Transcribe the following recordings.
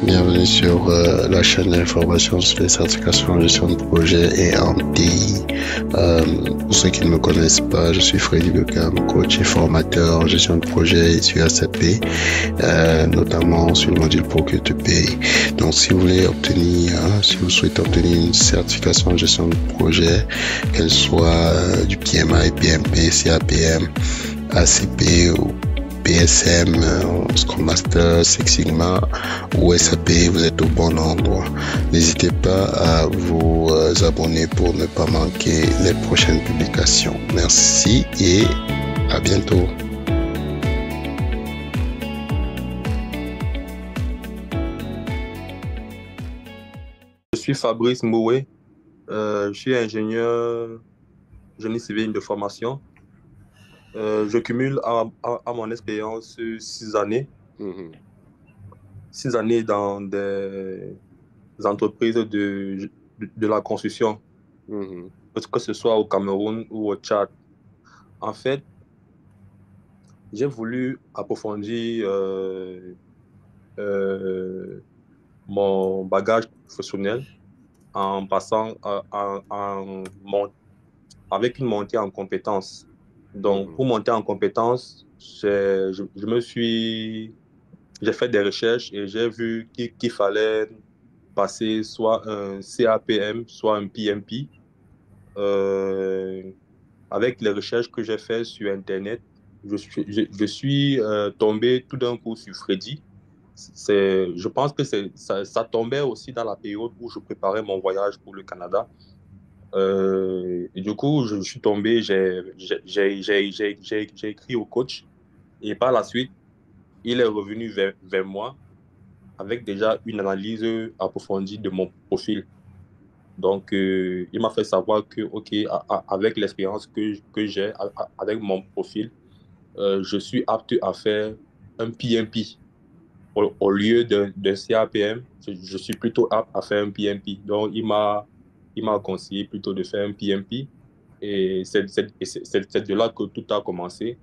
Bienvenue sur la chaîne d'information sur les certifications en gestion de projet et en TI. Pour ceux qui ne me connaissent pas, je suis Freddy Beckham, coach et formateur en gestion de projet et sur SAP, notamment sur le module Procure to Pay. Donc, si vous voulez obtenir, si vous souhaitez obtenir une certification en gestion de projet, qu'elle soit du PMI, PMP, CAPM, ACP ou PSM, Scrum Master, Six Sigma ou SAP, vous êtes au bon endroit. N'hésitez pas à vous abonner pour ne pas manquer les prochaines publications. Merci et à bientôt. Je suis Fabrice Moué, je suis ingénieur génie civil de formation. Je cumule à mon expérience 6 années. 6 années dans des entreprises de la construction, que ce soit au Cameroun ou au Tchad. En fait, j'ai voulu approfondir mon bagage professionnel en passant avec une montée en compétences. Donc, pour monter en compétences, j'ai fait des recherches et j'ai vu qu'il fallait passer soit un CAPM, soit un PMP. Avec les recherches que j'ai faites sur Internet, je suis tombé tout d'un coup sur Freddy. Je pense que ça tombait aussi dans la période où je préparais mon voyage pour le Canada. Et du coup, je suis tombé, j'ai écrit au coach et par la suite, il est revenu vers moi avec déjà une analyse approfondie de mon profil. Donc, il m'a fait savoir que, OK, avec l'expérience que j'ai, avec mon profil, je suis apte à faire un PMP. Au lieu d'un CAPM, je suis plutôt apte à faire un PMP. Donc, il m'a conseillé plutôt de faire un PMP. Et c'est de là que tout a commencé.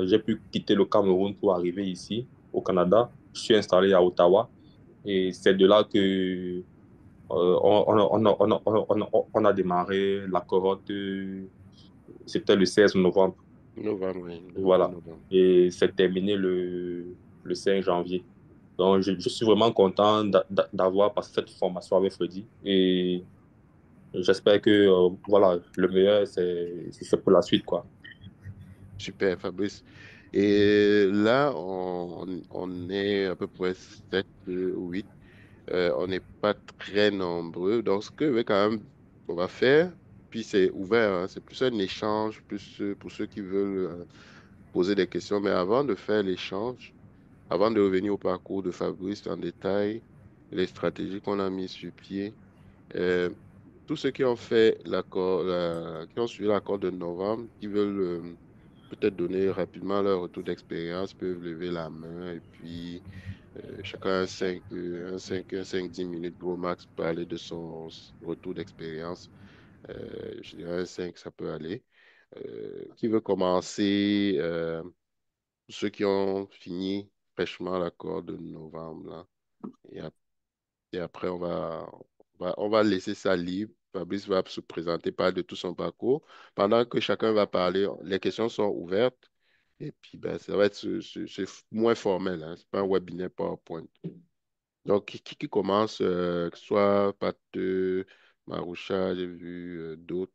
J'ai pu quitter le Cameroun pour arriver ici, au Canada. Je suis installé à Ottawa. Et c'est de là que on a démarré la cohorte. C'était le 16 novembre. Novembre, oui, le 8 Voilà. novembre. Et c'est terminé le 5 janvier. Donc, je suis vraiment content d'avoir passé cette formation avec Freddy. Et j'espère que, voilà, le meilleur, c'est pour la suite, quoi. Super, Fabrice. Et là, on est à peu près 7 ou 8. On n'est pas très nombreux. Donc, ce que quand même, on va faire, puis c'est ouvert, hein, c'est plus un échange, plus pour ceux qui veulent poser des questions. Mais avant de faire l'échange, avant de revenir au parcours de Fabrice en détail, les stratégies qu'on a mises sur pied, euh, tous ceux qui ont fait qui ont suivi l'accord de novembre, qui veulent peut-être donner rapidement leur retour d'expérience, peuvent lever la main et puis chacun a 10 minutes gros max pour parler de son retour d'expérience. Je dirais 5, ça peut aller. Qui veut commencer? Ceux qui ont fini fraîchement l'accord de novembre, là. Et, et après, on va laisser ça libre. Fabrice va se présenter, parler de tout son parcours. Pendant que chacun va parler, les questions sont ouvertes. Et puis, ben, ça va être c'est moins formel. Hein. Ce n'est pas un webinaire PowerPoint. Donc, qui commence, que ce soit Pat, Maroucha, j'ai vu d'autres,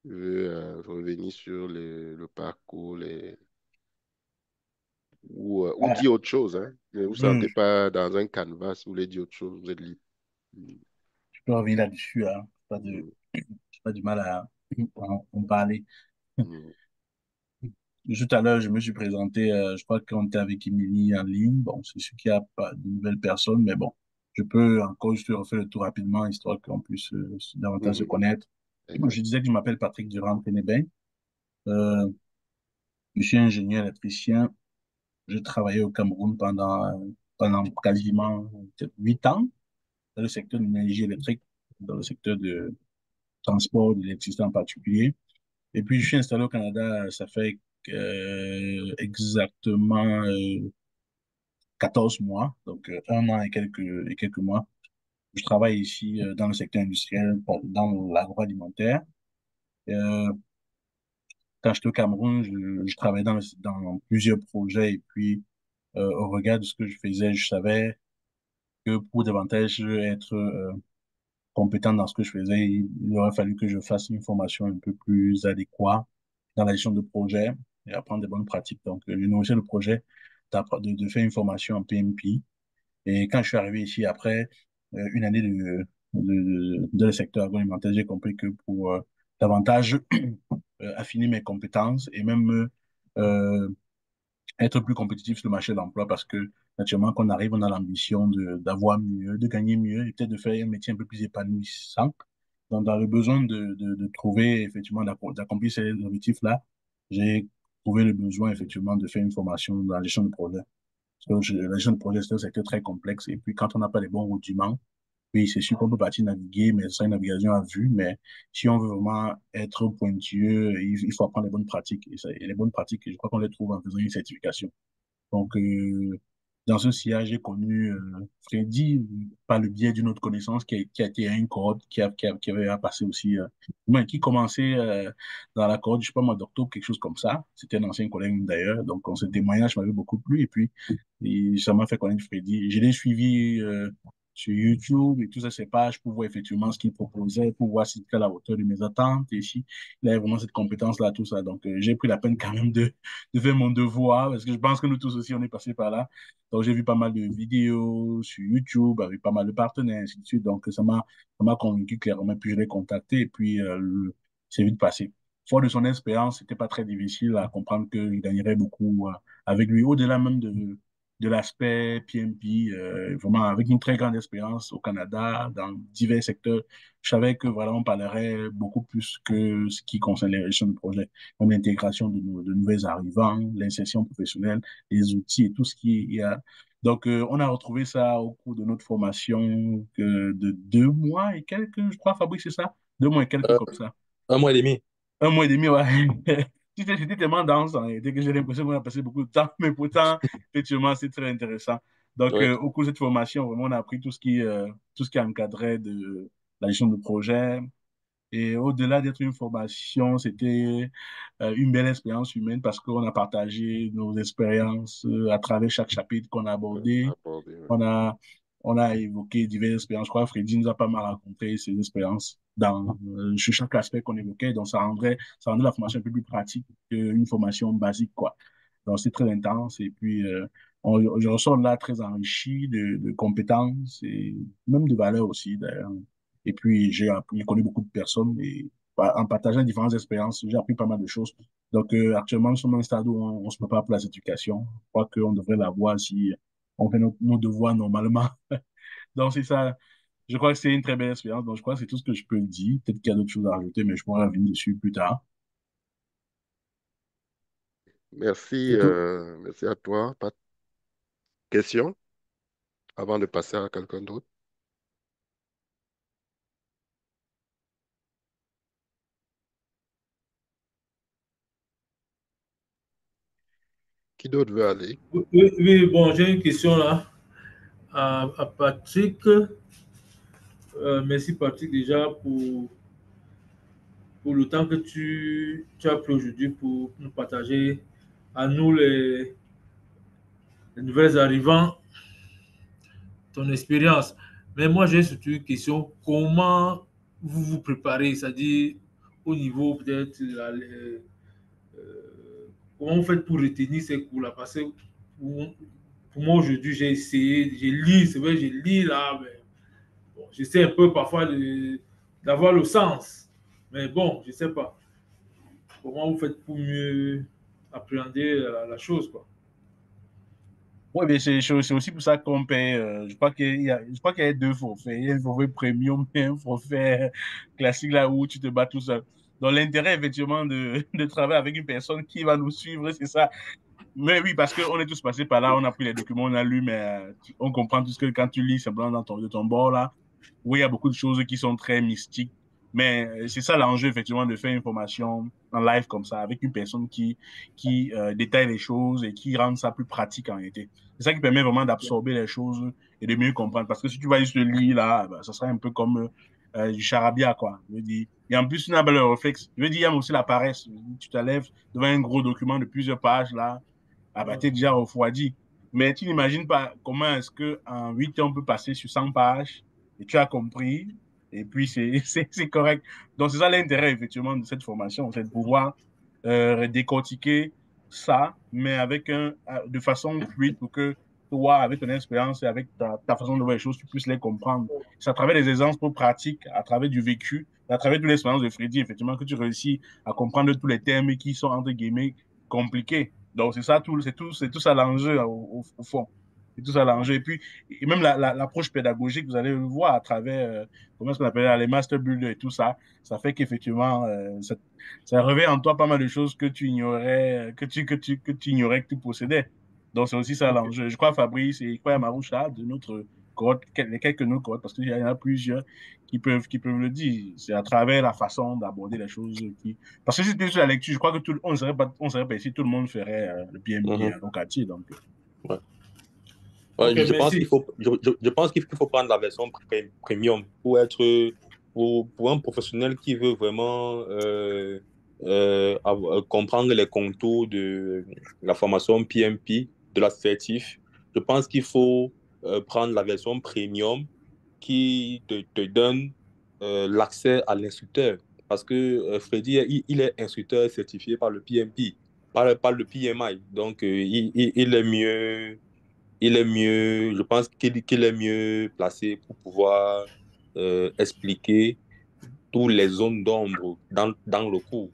veut revenir sur le parcours ou Ah, dire autre chose. Hein. Ne vous hmm, sentez pas dans un canevas, vous voulez dire autre chose, vous êtes libre. je peux revenir là-dessus, hein. Mm, J'ai pas du mal à en parler. mm, Tout à l'heure, je me suis présenté, je crois qu'on était avec Émilie en ligne. Bon, c'est sûr qu'il n'y a pas de nouvelles personnes, mais bon, je peux encore juste refaire le tour rapidement, histoire qu'on puisse davantage se mm, connaître. Je exact. disais que je m'appelle Patrick Durand-Pénébin. Euh, je suis ingénieur électricien. J'ai travaillé au Cameroun pendant quasiment peut-être 8 ans dans le secteur de l'énergie électrique, dans le secteur de transport, de l'électricité en particulier. Et puis, je suis installé au Canada, ça fait exactement 14 mois, donc 1 an et quelques mois. Je travaille ici dans le secteur industriel, dans l'agroalimentaire. Euh, Quand j'étais au Cameroun, je travaillais dans plusieurs projets et puis au regard de ce que je faisais, je savais que pour davantage être compétent dans ce que je faisais, il aurait fallu que je fasse une formation un peu plus adéquate dans la gestion de projet et apprendre des bonnes pratiques. Donc, j'ai négocié le projet de faire une formation en PMP. Et quand je suis arrivé ici, après une année de le secteur agroalimentaire, j'ai compris que pour davantage affiner mes compétences et même être plus compétitif sur le marché de l'emploi parce que, naturellement, quand on arrive, on a l'ambition d'avoir mieux, de gagner mieux et peut-être de faire un métier un peu plus épanouissant. Donc, dans le besoin de trouver, effectivement, d'accomplir ces objectifs-là, j'ai trouvé le besoin, effectivement, de faire une formation dans la gestion de projet. Parce que la gestion de projet, c'est un secteur très complexe. Et puis, quand on n'a pas les bons rudiments, oui, c'est sûr qu'on peut partir naviguer, mais c'est une navigation à vue. Mais si on veut vraiment être pointueux, il faut apprendre les bonnes pratiques. Et les bonnes pratiques, je crois qu'on les trouve en faisant une certification. Donc, dans ce sillage, j'ai connu Freddy par le biais d'une autre connaissance qui a été à une cohorte qui avait à passer aussi, qui commençait dans la cohorte, je sais pas moi, d'octobre, quelque chose comme ça. C'était un ancien collègue d'ailleurs. Donc, ce témoignage m'avait beaucoup plu. Et puis, ça m'a fait connaître Freddy. Je l'ai suivi sur YouTube et tout ça, ses pages pour voir effectivement ce qu'il proposait, pour voir si c'était à la hauteur de mes attentes et si il avait vraiment cette compétence-là, tout ça. Donc, j'ai pris la peine quand même de faire mon devoir, parce que je pense que nous tous aussi, on est passé par là. Donc, j'ai vu pas mal de vidéos sur YouTube avec pas mal de partenaires, ainsi de suite. Donc, ça m'a convaincu clairement. Puis, je l'ai contacté et puis, c'est vite passé. Fort de son expérience, c'était pas très difficile à comprendre que je gagnerais beaucoup avec lui, au-delà même de l'aspect PMP, vraiment avec une très grande expérience au Canada, dans divers secteurs. Je savais que vraiment on parlerait beaucoup plus que ce qui concerne les gestions de projet, comme l'intégration de nouvelles arrivants, l'insertion professionnelle, les outils et tout ce qui y a. Donc, on a retrouvé ça au cours de notre formation de 2 mois et quelques, je crois, Fabrice, c'est ça? 2 mois et quelques Euh, comme ça. 1 mois et demi. 1 mois et demi, ouais. C'était tellement dense, hein, que j'ai l'impression qu'on a passé beaucoup de temps, mais pourtant, effectivement, c'est très intéressant. Donc, Ouais. au cours de cette formation, vraiment, on a appris tout ce qui encadrait de la gestion de projet. Et au-delà d'être une formation, c'était une belle expérience humaine parce qu'on a partagé nos expériences à travers chaque chapitre qu'on a abordé. Abordé, ouais. On a, on a évoqué diverses expériences. Je crois que Freddy nous a pas mal raconté ses expériences sur chaque aspect qu'on évoquait. Donc, ça rendait la formation un peu plus pratique qu'une formation basique, quoi. Donc, c'est très intense. Et puis, je ressors de là très enrichi de compétences et même de valeurs aussi, d'ailleurs. Et puis, j'ai connu beaucoup de personnes et en partageant différentes expériences, j'ai appris pas mal de choses. Donc, actuellement, nous sommes dans un stade où on se prépare pour la certification. Je crois qu'on devrait l'avoir si on fait nos devoirs normalement. Donc, c'est ça. Je crois que c'est une très belle expérience. Donc, je crois que c'est tout ce que je peux dire. Peut-être qu'il y a d'autres choses à rajouter, mais je pourrais revenir dessus plus tard. Merci, C'est tout. merci à toi. Pas de questions avant de passer à quelqu'un d'autre? Qui d'autre veut aller? Oui, oui, oui, bon, j'ai une question là à Patrick. Merci Patrick déjà pour le temps que tu as pris aujourd'hui pour nous partager à nous les nouvelles arrivants, ton expérience. Mais moi j'ai surtout une question, comment vous vous préparez, c'est-à-dire au niveau peut-être comment vous faites pour retenir ces cours-là? Parce que pour, pour moi aujourd'hui j'ai essayé, j'ai lu, c'est vrai j'ai lu là, mais bon, j'essaie un peu parfois d'avoir le sens. Mais bon, je ne sais pas. Comment vous faites pour mieux appréhender la chose, quoi. Oui, mais c'est aussi pour ça qu'on paie. Je crois qu'il y a deux forfaits. Il y a un forfait premium et un forfait classique là où tu te bats tout seul. Donc, l'intérêt, effectivement, de travailler avec une personne qui va nous suivre, c'est ça. Mais oui, parce qu'on est tous passés par là, on a pris les documents, on a lu, mais on comprend tout ce que quand tu lis simplement de ton bord là, où il y a beaucoup de choses qui sont très mystiques. Mais c'est ça l'enjeu, effectivement, de faire une formation en live comme ça, avec une personne qui détaille les choses et qui rend ça plus pratique en réalité. C'est ça qui permet vraiment d'absorber les choses et de mieux comprendre. Parce que si tu vas juste le lire là, ben, ça serait un peu comme du charabia, quoi. Je veux dire. Et en plus, tu n'as pas le réflexe. Je veux dire, il y a aussi la paresse. Tu te lèves devant un gros document de plusieurs pages là, ah bah, t'es déjà refroidi. Mais tu n'imagines pas comment est-ce qu'en 8 ans, on peut passer sur 100 pages et tu as compris et puis c'est correct. Donc, c'est ça l'intérêt, effectivement, de cette formation, c'est de pouvoir décortiquer ça, mais de façon fluide pour que toi, avec ton expérience et avec ta façon de voir les choses, tu puisses les comprendre. C'est à travers des exemples pratiques, à travers du vécu, à travers toute l'expérience de Freddy, effectivement, que tu réussis à comprendre tous les termes qui sont, entre guillemets, compliqués. Donc, c'est tout ça l'enjeu au fond. C'est tout ça l'enjeu. Et puis, et même l'approche pédagogique, vous allez le voir à travers, comment est-ce qu'on appelle les master builders et tout ça. Ça fait qu'effectivement, ça réveille en toi pas mal de choses que tu ignorais, que tu ignorais que tu possédais. Donc, c'est aussi ça l'enjeu. Je crois, Fabrice et je crois, Maroucha, de notre cohorte, les quelques nos cohortes, parce qu'il y en a plusieurs qui peuvent le dire. C'est à travers la façon d'aborder les choses qui. Parce que si c'était sur la lecture, je crois que on serait pas ici, tout le monde ferait le PMP Mhm. à quartier. Donc, Ouais. Ok, Je pense merci. je pense qu'il faut prendre la version premium pour un professionnel qui veut vraiment comprendre les contours de la formation PMP, de l'assertif. Je pense qu'il faut prendre la version premium qui te donne l'accès à l'instructeur. Parce que Freddy, il est instructeur certifié par le PMP, par le PMI. Donc, il est mieux, je pense qu'il est mieux placé pour pouvoir expliquer toutes les zones d'ombre dans le cours.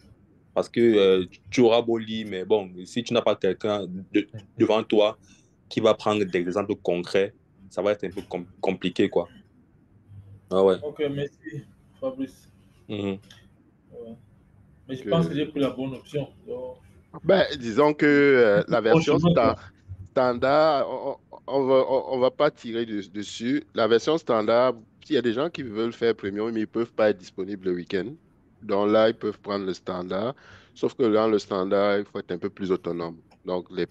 Parce que tu auras beau lire, mais bon, si tu n'as pas quelqu'un devant toi qui va prendre des exemples concrets, ça va être un peu compliqué, quoi. Ah ouais. Ok, merci, Fabrice. Mhm. Ouais. Mais je pense que j'ai Que, pris la bonne option. Donc, ben, disons que la bon version chemin, quoi. standard, on va pas tirer dessus. La version standard, s'il y a des gens qui veulent faire premium, mais ils peuvent pas être disponibles le week-end. Donc là, ils peuvent prendre le standard. Sauf que dans le standard, il faut être un peu plus autonome. Donc les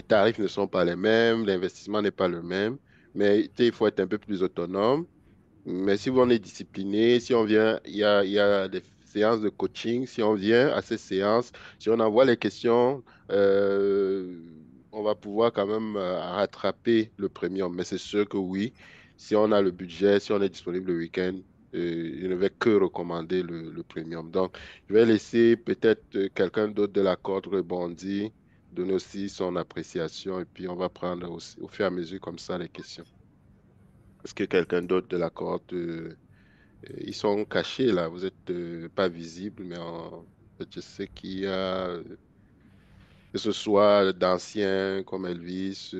tarifs ne sont pas les mêmes, l'investissement n'est pas le même. Mais tu sais, il faut être un peu plus autonome. Mais si on est discipliné, si on vient, il y a des séances de coaching. Si on vient à ces séances, si on envoie les questions, on va pouvoir quand même rattraper le premium. Mais c'est sûr que oui, si on a le budget, si on est disponible le week-end, je ne vais que recommander le premium. Donc, je vais laisser peut-être quelqu'un d'autre de la corde rebondir, donner aussi son appréciation, et puis on va prendre au fur et à mesure comme ça les questions. Est-ce que quelqu'un d'autre de la cohorte, ils sont cachés là, vous n'êtes pas visibles, mais je sais qu'il y a, que ce soit d'anciens comme Elvis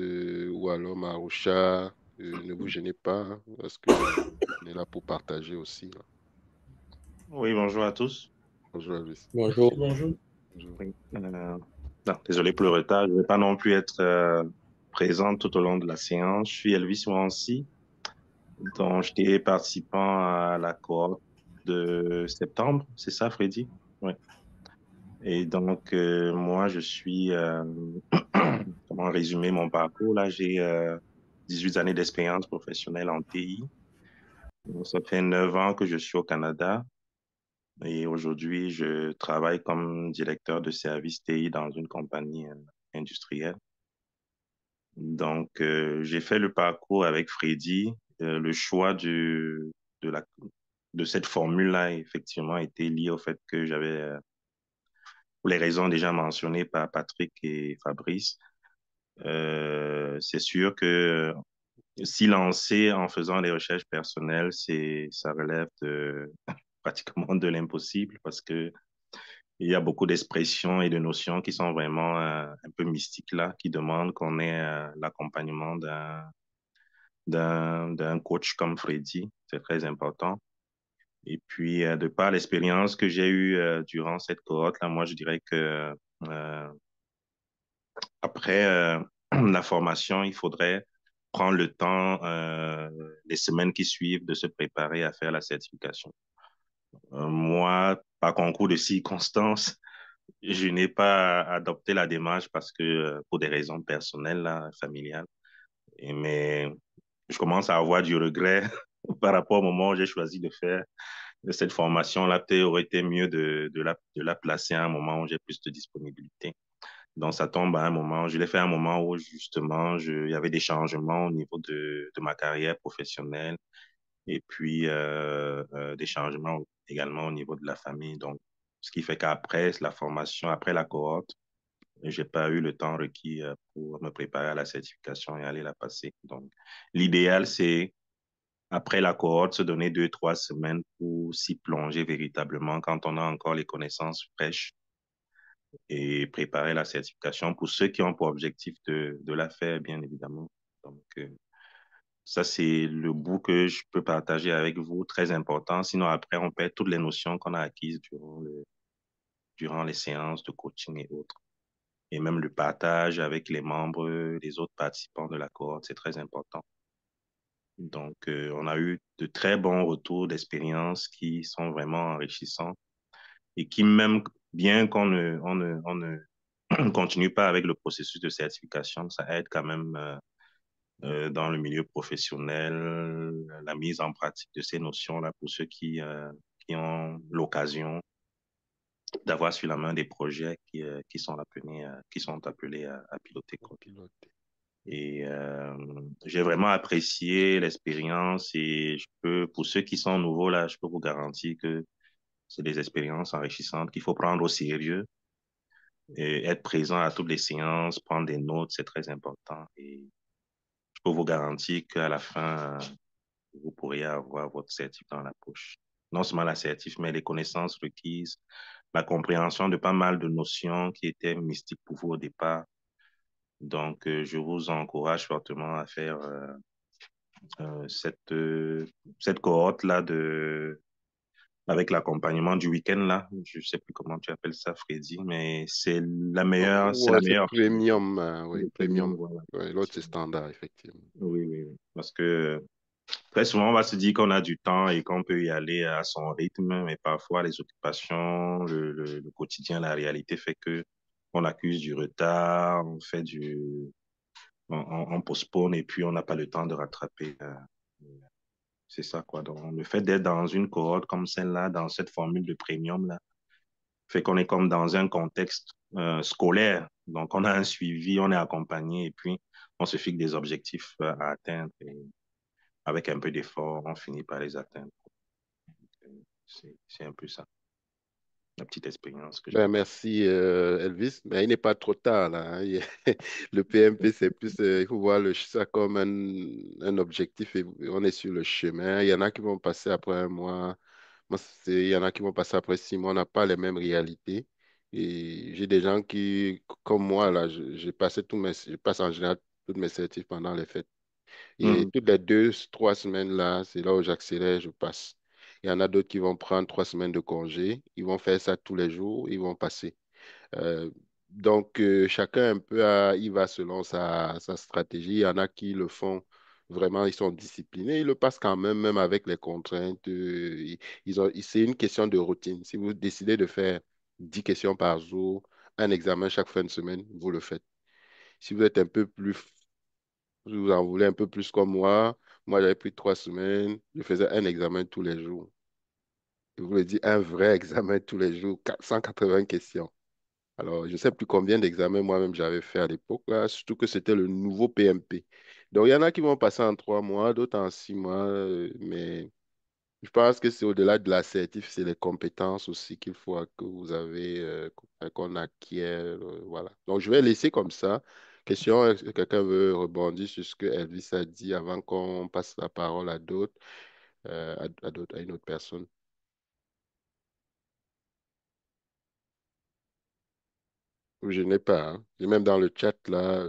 ou alors Marusha, ne vous gênez pas, hein, parce que on est là pour partager aussi, là. Oui, bonjour à tous. Bonjour Elvis. Merci, Bonjour. bonjour. Bonjour. Oui. Non, désolé pour le retard. Je ne vais pas non plus être présent tout au long de la séance. Je suis Elvis Mouansi, dont j'étais participant à la cohorte de septembre. C'est ça, Freddy? Oui. Et donc, moi, je suis, comment résumer mon parcours? Là, j'ai 18 années d'expérience professionnelle en TI. Donc, ça fait 9 ans que je suis au Canada. Et aujourd'hui, je travaille comme directeur de service TI dans une compagnie industrielle. Donc, j'ai fait le parcours avec Freddy. Le choix de la, de cette formule-là, effectivement, était lié au fait que j'avais, pour les raisons déjà mentionnées par Patrick et Fabrice, c'est sûr que s'y lancer en faisant des recherches personnelles, ça relève pratiquement de l'impossible parce que il y a beaucoup d'expressions et de notions qui sont vraiment un peu mystiques là, qui demandent qu'on ait l'accompagnement d'un coach comme Freddy. C'est très important. Et puis, de par l'expérience que j'ai eue durant cette cohorte là, moi, je dirais que après la formation, il faudrait prendre le temps, les semaines qui suivent, de se préparer à faire la certification. Moi, par concours de circonstances, je n'ai pas adopté la démarche parce que, pour des raisons personnelles, là, familiales. Mais je commence à avoir du regret par rapport au moment où j'ai choisi de faire cette formation-là. Peut-être aurait été mieux de la placer à un moment où j'ai plus de disponibilité. Donc, ça tombe à un moment, je l'ai fait à un moment où justement, il y avait des changements au niveau de ma carrière professionnelle et puis des changements également au niveau de la famille. Donc, ce qui fait qu'après la formation, après la cohorte, j'ai pas eu le temps requis pour me préparer à la certification et aller la passer. Donc, l'idéal, c'est après la cohorte, se donner 2, 3 semaines pour s'y plonger véritablement quand on a encore les connaissances fraîches et préparer la certification pour ceux qui ont pour objectif de la faire, bien évidemment. Donc, ça, c'est le bout que je peux partager avec vous, très important. Sinon, après, on perd toutes les notions qu'on a acquises durant les séances de coaching et autres. Et même le partage avec les membres, les autres participants de la cohorte, c'est très important. Donc, on a eu de très bons retours d'expérience qui sont vraiment enrichissants et qui même, bien qu'on ne continue pas avec le processus de certification, ça aide quand même dans le milieu professionnel, la mise en pratique de ces notions-là pour ceux qui ont l'occasion d'avoir sur la main des projets qui sont appelés à piloter, quoi. Et j'ai vraiment apprécié l'expérience et pour ceux qui sont nouveaux là, je peux vous garantir que c'est des expériences enrichissantes qu'il faut prendre au sérieux et être présent à toutes les séances, prendre des notes, c'est très important. Et je peux vous garantir qu'à la fin, vous pourriez avoir votre certif dans la poche. Non seulement la certif, mais les connaissances requises, la compréhension de pas mal de notions qui étaient mystiques pour vous au départ. Donc, je vous encourage fortement à faire euh, cette, euh, cette cohorte-là avec l'accompagnement du week-end, là. Je sais plus comment tu appelles ça, Freddy, mais c'est Ouais, la c'est meilleure option. premium, oui, Le premium. premium, voilà. Ouais, l'autre, c'est standard, effectivement. Oui, oui, oui. Parce que très souvent, on va se dire qu'on a du temps et qu'on peut y aller à son rythme, mais parfois, les occupations, le quotidien, la réalité fait que on accuse du retard, on postpone et puis on n'a pas le temps de rattraper. C'est ça, quoi. Donc, le fait d'être dans une cohorte comme celle-là, dans cette formule de premium-là, fait qu'on est comme dans un contexte scolaire. Donc, on a un suivi, on est accompagné et puis on se fixe des objectifs à atteindre. Et avec un peu d'effort, on finit par les atteindre. C'est un peu ça, la petite expérience que j'ai. Ben, merci, Elvis. Mais il n'est pas trop tard, là, hein. Le PMP, c'est plus, il faut voir ça comme un objectif et on est sur le chemin. Il y en a qui vont passer après un mois. Il y en a qui vont passer après 6 mois. On n'a pas les mêmes réalités. Et j'ai des gens qui, comme moi, là, je passe en général toutes mes certifs pendant les fêtes. Et Mhm. toutes les 2, 3 semaines, là, c'est là où j'accélère, je passe. Il y en a d'autres qui vont prendre 3 semaines de congé. Ils vont faire ça tous les jours. Ils vont passer. Euh, donc, chacun un peu, il va selon sa stratégie. Il y en a qui le font vraiment, ils sont disciplinés. Ils le passent quand même, même avec les contraintes. C'est une question de routine. Si vous décidez de faire 10 questions par jour, un examen chaque fin de semaine, vous le faites. Si vous êtes un peu plus si vous en voulez un peu plus comme moi j'avais pris 3 semaines, je faisais un examen tous les jours. Je vous le dis, un vrai examen tous les jours, 180 questions. Alors, je ne sais plus combien d'examens moi-même j'avais fait à l'époque, là, surtout que c'était le nouveau PMP. Donc, il y en a qui vont passer en 3 mois, d'autres en 6 mois, mais je pense que c'est au-delà de l'assertif, c'est les compétences aussi qu'il faut que vous avez, qu'on acquiert. Voilà. Donc, je vais laisser comme ça. Question, est-ce que quelqu'un veut rebondir sur ce que Elvis a dit avant qu'on passe la parole à d'autres, à une autre personne? Je n'ai pas, hein. Et même dans le chat, là,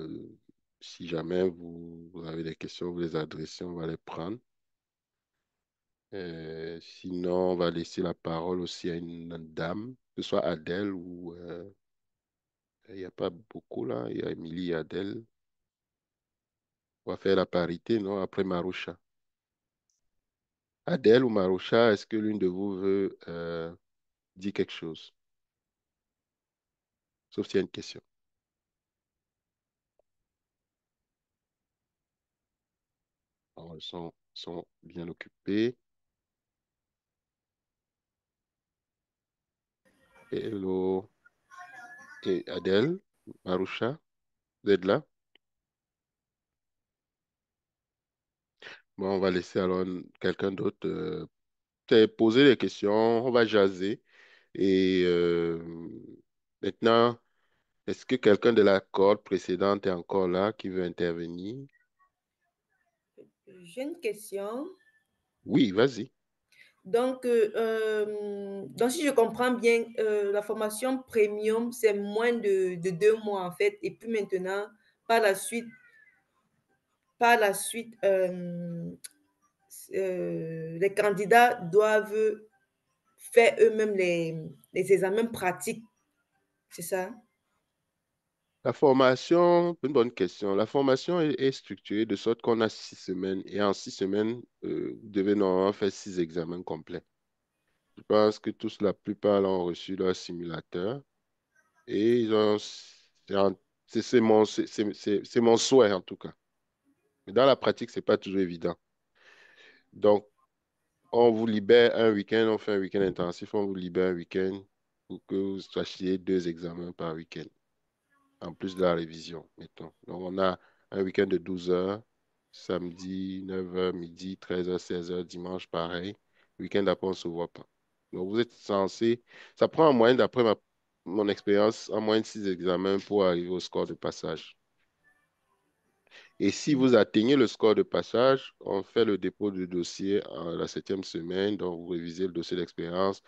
si jamais vous avez des questions, vous les adressez, on va les prendre. Sinon, on va laisser la parole aussi à une dame, que ce soit Adèle ou il n'y a pas beaucoup là. Il y a Émilie et Adèle. On va faire la parité, non? Après Maroucha. Adèle ou Maroucha, est-ce que l'une de vous veut dire quelque chose? Sauf s'il y a une question. Alors, ils sont bien occupés. Hello. Et Adèle, Maroucha, vous êtes là? Bon, on va laisser alors quelqu'un d'autre poser les questions. On va jaser. Et maintenant, est-ce que quelqu'un de la corde précédente est encore là qui veut intervenir? J'ai une question. Oui, vas-y. Donc, si je comprends bien, la formation premium, c'est moins de 2 mois en fait. Et puis maintenant, par la suite, les candidats doivent faire eux-mêmes les examens pratiques. C'est ça? La formation, une bonne question. La formation est structurée de sorte qu'on a 6 semaines et en 6 semaines, vous devez normalement faire 6 examens complets. Je pense que tous, la plupart, ont reçu leur simulateur et ils ont, c'est mon souhait en tout cas. Mais dans la pratique, c'est pas toujours évident. Donc, on vous libère un week-end, on fait un week-end intensif, on vous libère un week-end pour que vous fassiez 2 examens par week-end, en plus de la révision, mettons. Donc, on a un week-end de 12 heures, samedi, 9 heures, midi, 13 heures, 16 heures, dimanche, pareil. Week-end après, on ne se voit pas. Donc, vous êtes censé, ça prend en moyenne, d'après mon expérience, en moyenne 6 examens pour arriver au score de passage. Et si vous atteignez le score de passage, on fait le dépôt du dossier à la 7e semaine. Donc, vous révisez le dossier d'expérience,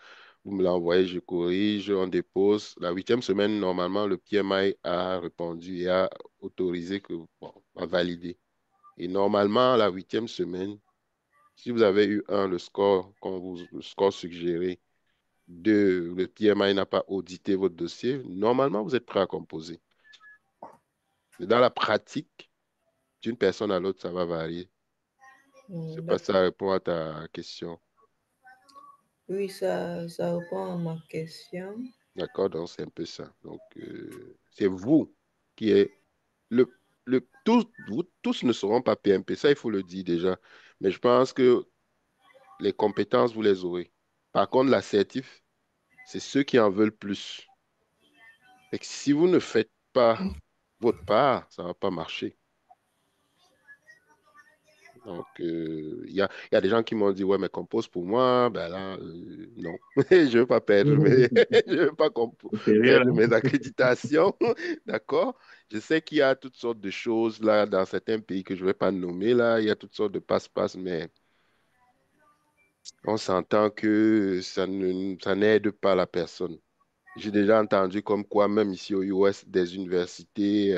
vous me l'envoyez, je corrige, on dépose. La 8e semaine, normalement, le PMI a répondu et a autorisé que, bon, a validé. Et normalement, la 8e semaine, si vous avez eu le score, le score suggéré, deux, le PMI n'a pas audité votre dossier, normalement, vous êtes prêt à composer. Mais dans la pratique, d'une personne à l'autre, ça va varier. Je ne sais pas si ça répond à ta question. Oui, ça répond à ma question. D'accord, donc c'est un peu ça. Donc, c'est vous qui est vous tous ne seront pas PMP, ça il faut le dire déjà. Mais je pense que les compétences, vous les aurez. Par contre, l'assertif, c'est ceux qui en veulent plus. Et que si vous ne faites pas votre part, ça ne va pas marcher. Donc, il y a des gens qui m'ont dit, ouais, mais compose pour moi. Ben là, non, je ne veux pas perdre je veux pas Sérieux, perdre là? mes accréditations. D'accord? Je sais qu'il y a toutes sortes de choses là dans certains pays que je ne vais pas nommer là. Il y a toutes sortes de passe-passe, mais on s'entend que ça n'aide pas la personne. J'ai déjà entendu comme quoi, même ici au US, des universités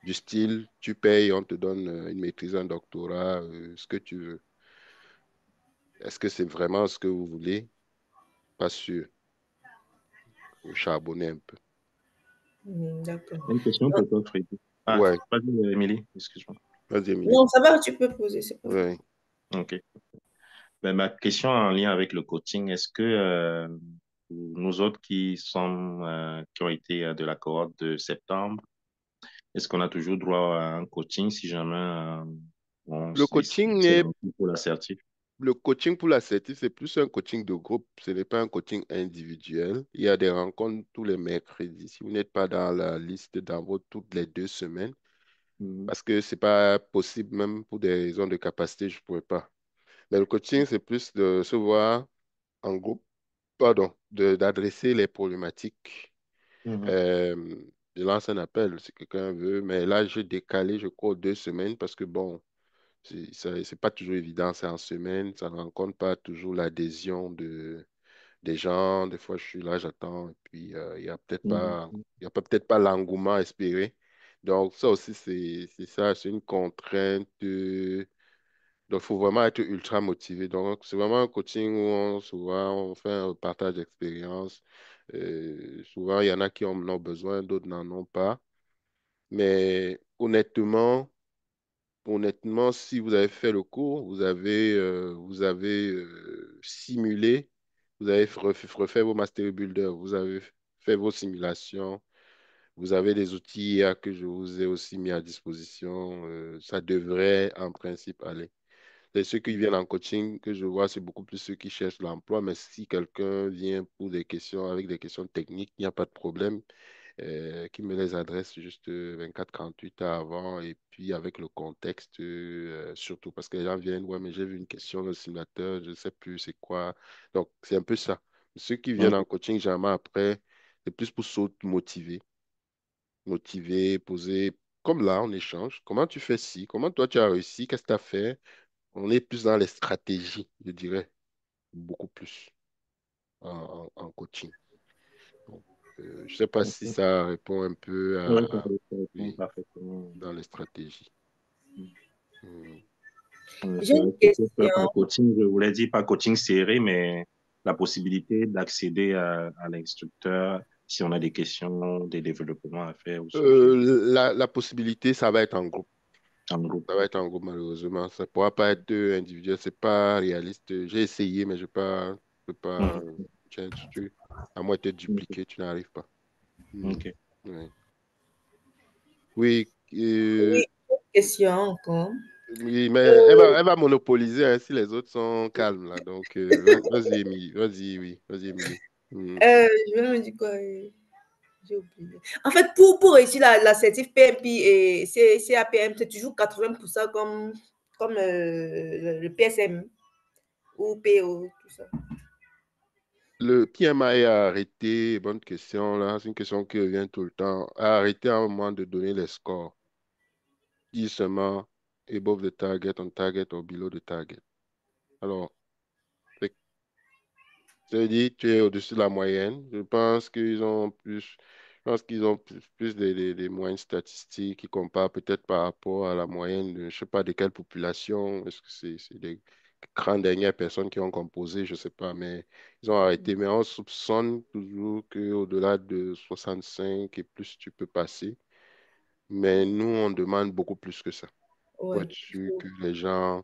du style, tu payes, on te donne une maîtrise, un doctorat, ce que tu veux. Est-ce que c'est vraiment ce que vous voulez? Pas sûr. Vous charbonnez un peu. D'accord. Une question pour toi, Freddy. Ah, Ouais, vas-y, Émilie, excuse-moi. vas-y, Émilie. Non, ça va, tu peux poser, c'est pas grave. Ouais. Ok. Ben, ma question en lien avec le coaching, est-ce que nous autres qui ont été de la cohorte de septembre, est-ce qu'on a toujours droit à un coaching si jamais on Le se décide de coaching se est, lancer pour l'assertif? le coaching pour l'assertif, c'est plus un coaching de groupe. Ce n'est pas un coaching individuel. Il y a des rencontres tous les mercredis. Si vous n'êtes pas dans la liste dans toutes les 2 semaines, Mhm. parce que c'est pas possible, même pour des raisons de capacité, je ne pourrais pas. Mais le coaching, c'est plus de se voir en groupe, pardon, d'adresser les problématiques. Mhm. Euh, je lance un appel si quelqu'un veut, mais là, j'ai décalé, je crois, 2 semaines parce que bon, c'est pas toujours évident, c'est en semaine, ça ne rencontre pas toujours l'adhésion des gens. Des fois, je suis là, j'attends, et puis Mhm. il y a peut-être pas l'engouement espéré. Donc, ça aussi, c'est ça, c'est une contrainte. Donc, il faut vraiment être ultra motivé. Donc, c'est vraiment un coaching où souvent on fait un partage d'expérience. Souvent, il y en a qui en ont besoin, d'autres n'en ont pas. Mais honnêtement, honnêtement, si vous avez fait le cours, vous avez simulé, vous avez refait vos master builder, vous avez fait vos simulations, vous avez des outils IA que je vous ai aussi mis à disposition. Ça devrait en principe aller. Et ceux qui viennent en coaching que je vois, c'est beaucoup plus ceux qui cherchent l'emploi. Mais si quelqu'un vient pour des questions, avec des questions techniques, il n'y a pas de problème. Qui me les adresse juste 24-48 heures avant et puis avec le contexte, surtout parce que les gens viennent, ouais, mais j'ai vu une question dans le simulateur, je ne sais plus c'est quoi. Donc, c'est un peu ça. Ceux qui viennent en coaching, généralement après, c'est plus pour motiver, poser, comme là, on échange. Comment tu fais ci? Comment toi tu as réussi? Qu'est-ce que tu as fait? On est plus dans les stratégies, je dirais, beaucoup plus en coaching. Donc, je ne sais pas si Ok. ça répond un peu Oui, ça répond oui, parfaitement. dans les stratégies. Hmm. J'ai C'est une vrai que question. par coaching, je voulais dire pas coaching serré, mais la possibilité d'accéder à l'instructeur si on a des questions, des développements à faire au sujet La possibilité, ça va être en groupe. en groupe. Ça va être en groupe, malheureusement. Ça ne pourra pas être individuel. C'est pas réaliste. J'ai essayé, mais je peux pas. Mhm. À moins d'être Ok. dupliqué, tu n'arrives pas. Hmm. Ok. Ouais. Oui, Oui, une question encore. oui, mais Euh, elle va monopoliser hein, si les autres sont calmes là. Donc, vas-y, Émilie. Vas-y, oui. Vas-y, Émilie. Hmm. je vais me dire quoi? J'ai oublié. En fait, pour réussir la certif PMP et CAPM, c'est toujours 80% comme le PSM ou PO, tout ça. Le PMI a arrêté, bonne question là, c'est une question qui revient tout le temps, a arrêté à un moment de donner les scores. Il dit seulement above the target, on target or below the target. Alors, fait- ça veut dire que tu es au-dessus de la moyenne. Je pense qu'ils ont plus des moyennes statistiques qui comparent peut-être par rapport à la moyenne de, je sais pas de quelle population. Est-ce que c'est des grandes dernières personnes qui ont composé, je sais pas, mais ils ont arrêté. Mais on soupçonne toujours qu'au-delà de 65 et plus, tu peux passer. Mais nous, on demande beaucoup plus que ça pour Ouais. être sûr que les gens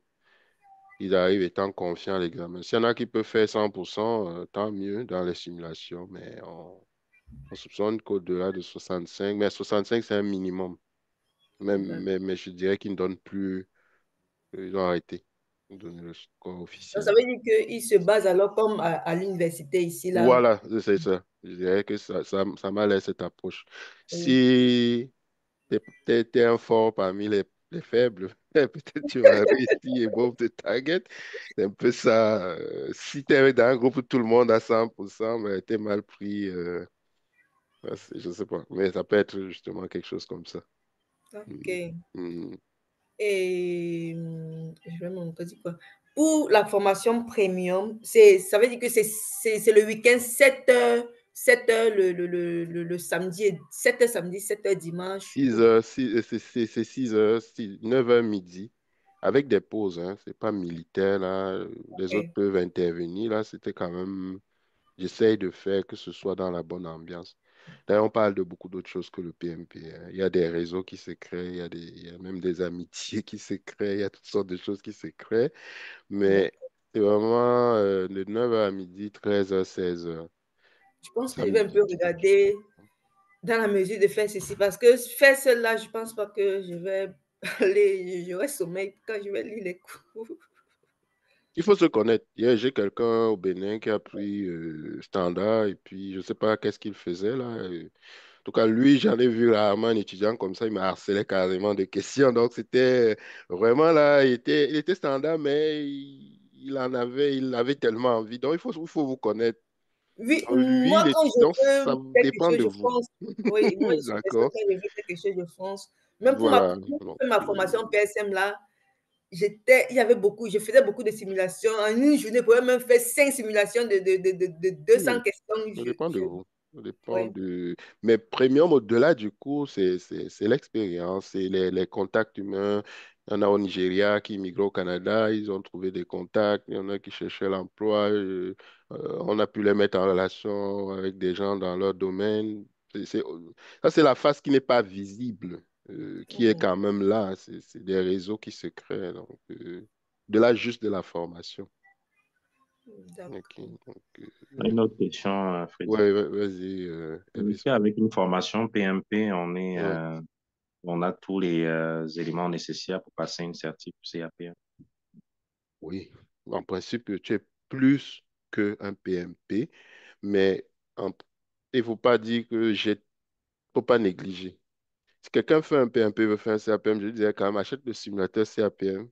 ils arrivent étant confiants à l'examen. S'il y en a qui peuvent faire 100%, tant mieux dans les simulations, mais on soupçonne qu'au-delà de 65, mais 65, c'est un minimum. Mais je dirais qu'ils ne donnent plus, ils ont arrêté de donner le score Donc, ça officiel. veut dire qu'ils se basent alors comme à l'université ici, là. Voilà, c'est ça. Je dirais que ça m'a l'air cette approche. Oui. Si t'es un fort parmi les faibles, peut-être tu vas réussir above the target. C'est un peu ça. Si tu es dans un groupe où tout le monde a 100%, mais tu es mal pris. Je sais pas. Mais ça peut être justement quelque chose comme ça. OK. Mm. Mm. Et je vais me dire quoi? Pour la formation premium, ça veut dire que c'est le week-end 7 heures le samedi, 7 heures samedi, 7 heures dimanche. 6 heures, c'est 6 heures, 9 heures midi, avec des pauses. Hein. C'est pas militaire, là. Les autres OK. peuvent intervenir. Là, c'était quand même. J'essaye de faire que ce soit dans la bonne ambiance. D'ailleurs, on parle de beaucoup d'autres choses que le PMP. Hein. Il y a des réseaux qui se créent, il y a même des amitiés qui se créent, il y a toutes sortes de choses qui se créent. Mais D'accord. c'est vraiment de 9 heures à midi, 13 heures, 16 heures, Je pense que je vais un samedi, peu dimanche. regarder dans la mesure de faire ceci parce que faire cela, je pense pas que je vais aller, j'aurai sommeil quand je vais lire les cours. Il faut se connaître. Hier, j'ai quelqu'un au Bénin qui a pris standard et puis je ne sais pas qu'est-ce qu'il faisait là. En tout cas, lui, j'en ai vu rarement un étudiant comme ça, il m'a harcelé carrément de questions. Donc, c'était vraiment là, il était standard, mais il avait tellement envie. Donc, il faut vous connaître. Oui, Donc, lui, moi, quand donc, je ça veux quelque dépend chose, de je vous. fonce. Oui, moi, je suis une personne, D'accord? quand je veux quelque chose, je fonce. Même Voilà. pour Donc, faire ma formation PSM, là, il y avait beaucoup, je faisais beaucoup de simulations. En une journée, je pouvais même faire 5 simulations de 200 oui, questions. ça dépend de vous. Ça dépend Ouais, de... Mais premium, au-delà du cours, c'est l'expérience, c'est les contacts humains. Il y en a au Nigeria qui immigrent au Canada, ils ont trouvé des contacts. Il y en a qui cherchaient l'emploi. On a pu les mettre en relation avec des gens dans leur domaine. Ça, c'est la face qui n'est pas visible. qui est quand même là. C'est des réseaux qui se créent. Donc, de là, juste de la formation. D'accord. Ok, donc, Une autre question, Freddy. ouais, vas-y, Elvis. Est-ce qu'avec une formation PMP, Ouais. on a tous les éléments nécessaires pour passer une certif CAPM? Oui, en principe, tu es plus qu'un PMP, mais en- il ne faut pas dire que faut pas négliger. Si quelqu'un fait un PMP, veut faire un CAPM, je lui dirais quand même, achète le simulateur CAPM,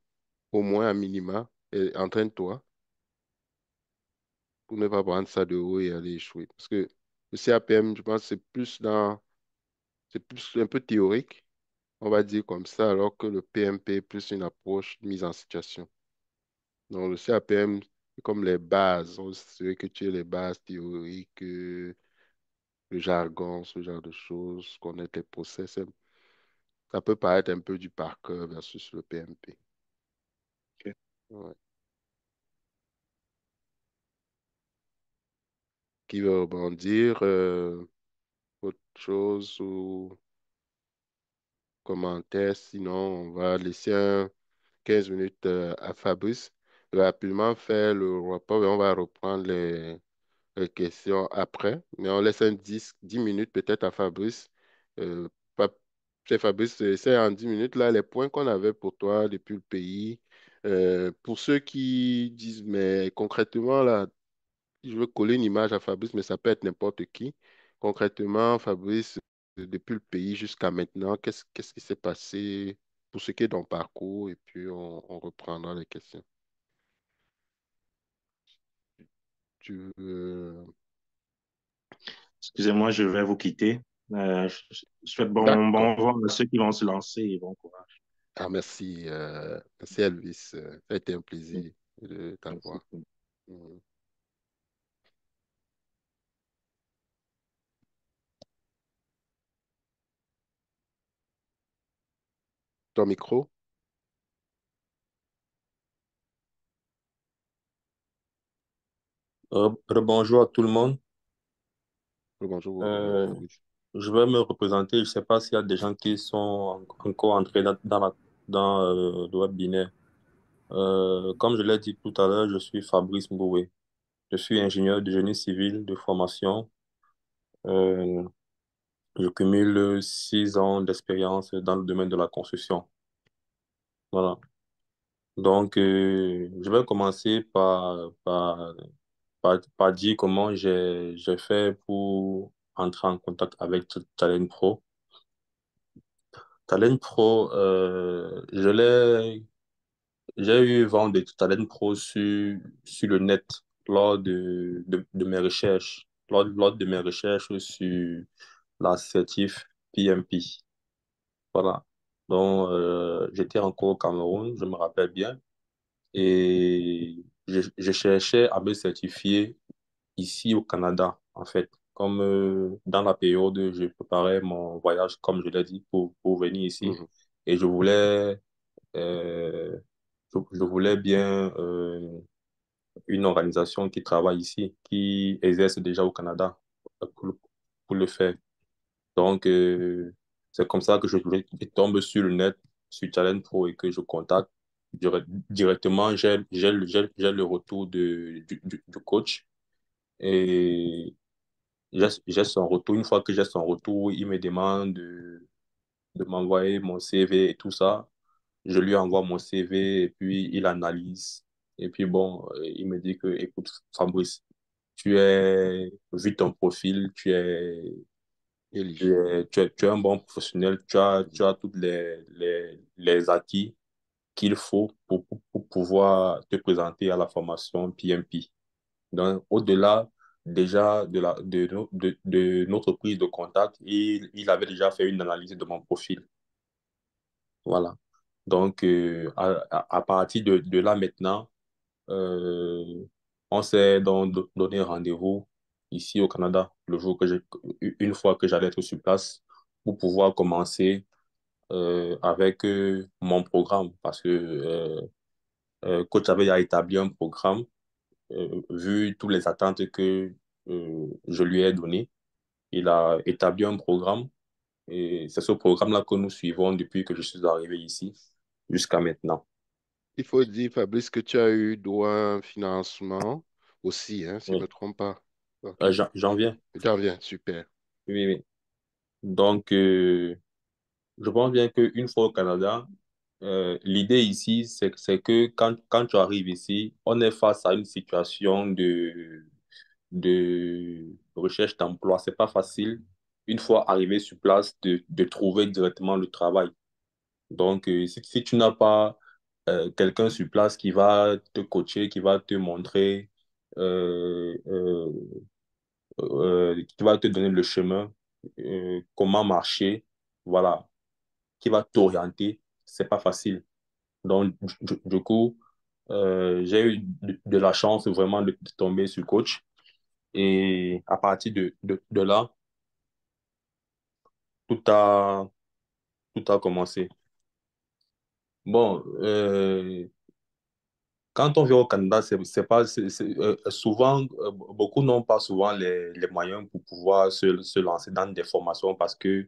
au moins à minima, et entraîne-toi pour ne pas prendre ça de haut et aller échouer. Parce que le CAPM, je pense, c'est plus un peu théorique, on va dire comme ça, alors que le PMP est plus une approche de mise en situation. Donc, le CAPM, c'est comme les bases. On sait que tu as les bases théoriques, le jargon, ce genre de choses, connaître les process. Ça peut paraître un peu du par cœur versus le PMP. Ok. Ouais. Qui veut rebondir? Autre chose ou commentaire? Sinon, on va laisser 15 minutes à Fabrice. Il va rapidement faire le rapport et on va reprendre les questions après. Mais on laisse 10 minutes peut-être à Fabrice. Euh, pas- C'est Fabrice, c'est en 10 minutes là les points qu'on avait pour toi depuis le pays. Pour ceux qui disent, mais concrètement, là, je veux coller une image à Fabrice, mais ça peut être n'importe qui. Concrètement, Fabrice, depuis le pays jusqu'à maintenant, qu'est-ce qui s'est passé pour ce qui est dans ton parcours et puis on reprendra les questions. Tu veux... Excusez-moi, je vais vous quitter. Je souhaite D'accord. bon vent à ceux qui vont se lancer et bon courage. Ah, merci, merci Elvis. Ça a été un plaisir de Merci. t'avoir. Mhm. Ton micro? Rebonjour à tout le monde. Bonjour, Euh, Fabrice. je vais me représenter. Je ne sais pas s'il y a des gens qui sont encore entrés dans le webinaire. Comme je l'ai dit tout à l'heure, je suis Fabrice Mboué. Je suis ingénieur de génie civil de formation. Euh, je cumule 6 ans d'expérience dans le domaine de la construction. Voilà. Donc, je vais commencer par dire comment j'ai fait pour entrer en contact avec Talent Pro. Talent Pro, j'ai eu vent de Talent Pro sur le net lors de mes recherches, lors de mes recherches sur l'assertif PMP. Voilà. Donc, j'étais encore au Cameroun, je me rappelle bien, et je cherchais à me certifier ici au Canada, en fait. Comme dans la période, je préparais mon voyage, comme je l'ai dit, pour venir ici. Mhm. Et euh, je voulais bien une organisation qui travaille ici, qui exerce déjà au Canada pour pour le faire. Donc, c'est comme ça que je tombe sur le net, sur Talent Pro et que je contacte directement. J'ai le retour du coach et j'ai son retour. Une fois que j'ai son retour, il me demande de m'envoyer mon CV et tout ça. Je lui envoie mon CV et puis il analyse. Et puis bon, il me dit que, écoute, Fabrice, vu ton profil, Éligible. tu es un bon professionnel, tu as toutes les acquis qu'il faut pour pouvoir te présenter à la formation PMP. Donc, au-delà déjà de notre prise de contact, il avait déjà fait une analyse de mon profil. Voilà. Donc, à partir de là maintenant, euh, on s'est donc donné rendez-vous ici au Canada, une fois que j'allais être sur place, pour pouvoir commencer avec mon programme, parce que coach avait déjà établi un programme, vu toutes les attentes que je lui ai données. Il a établi un programme Et c'est ce programme-là que nous suivons depuis que je suis arrivé ici jusqu'à maintenant. Il faut dire, Fabrice, que tu as eu droit à un financement aussi, hein, si je ne Oui. me trompe pas. OK. J'en viens. Tu en viens, super. Oui, oui. Donc, je pense bien qu'une fois au Canada, l'idée ici, c'est que quand tu arrives ici, on est face à une situation de recherche d'emploi. C'est pas facile, une fois arrivé sur place, de trouver directement le travail. Donc, si tu n'as pas quelqu'un sur place qui va te coacher, qui va te montrer, euh, euh, qui va te donner le chemin, comment marcher, voilà, qui va t'orienter, c'est pas facile. Donc, du coup, j'ai eu de la chance vraiment de tomber sur coach. Et à partir de là, tout a, tout a commencé. Bon, quand on vient au Canada, c'est pas, souvent, beaucoup n'ont pas souvent les moyens pour pouvoir se lancer dans des formations parce que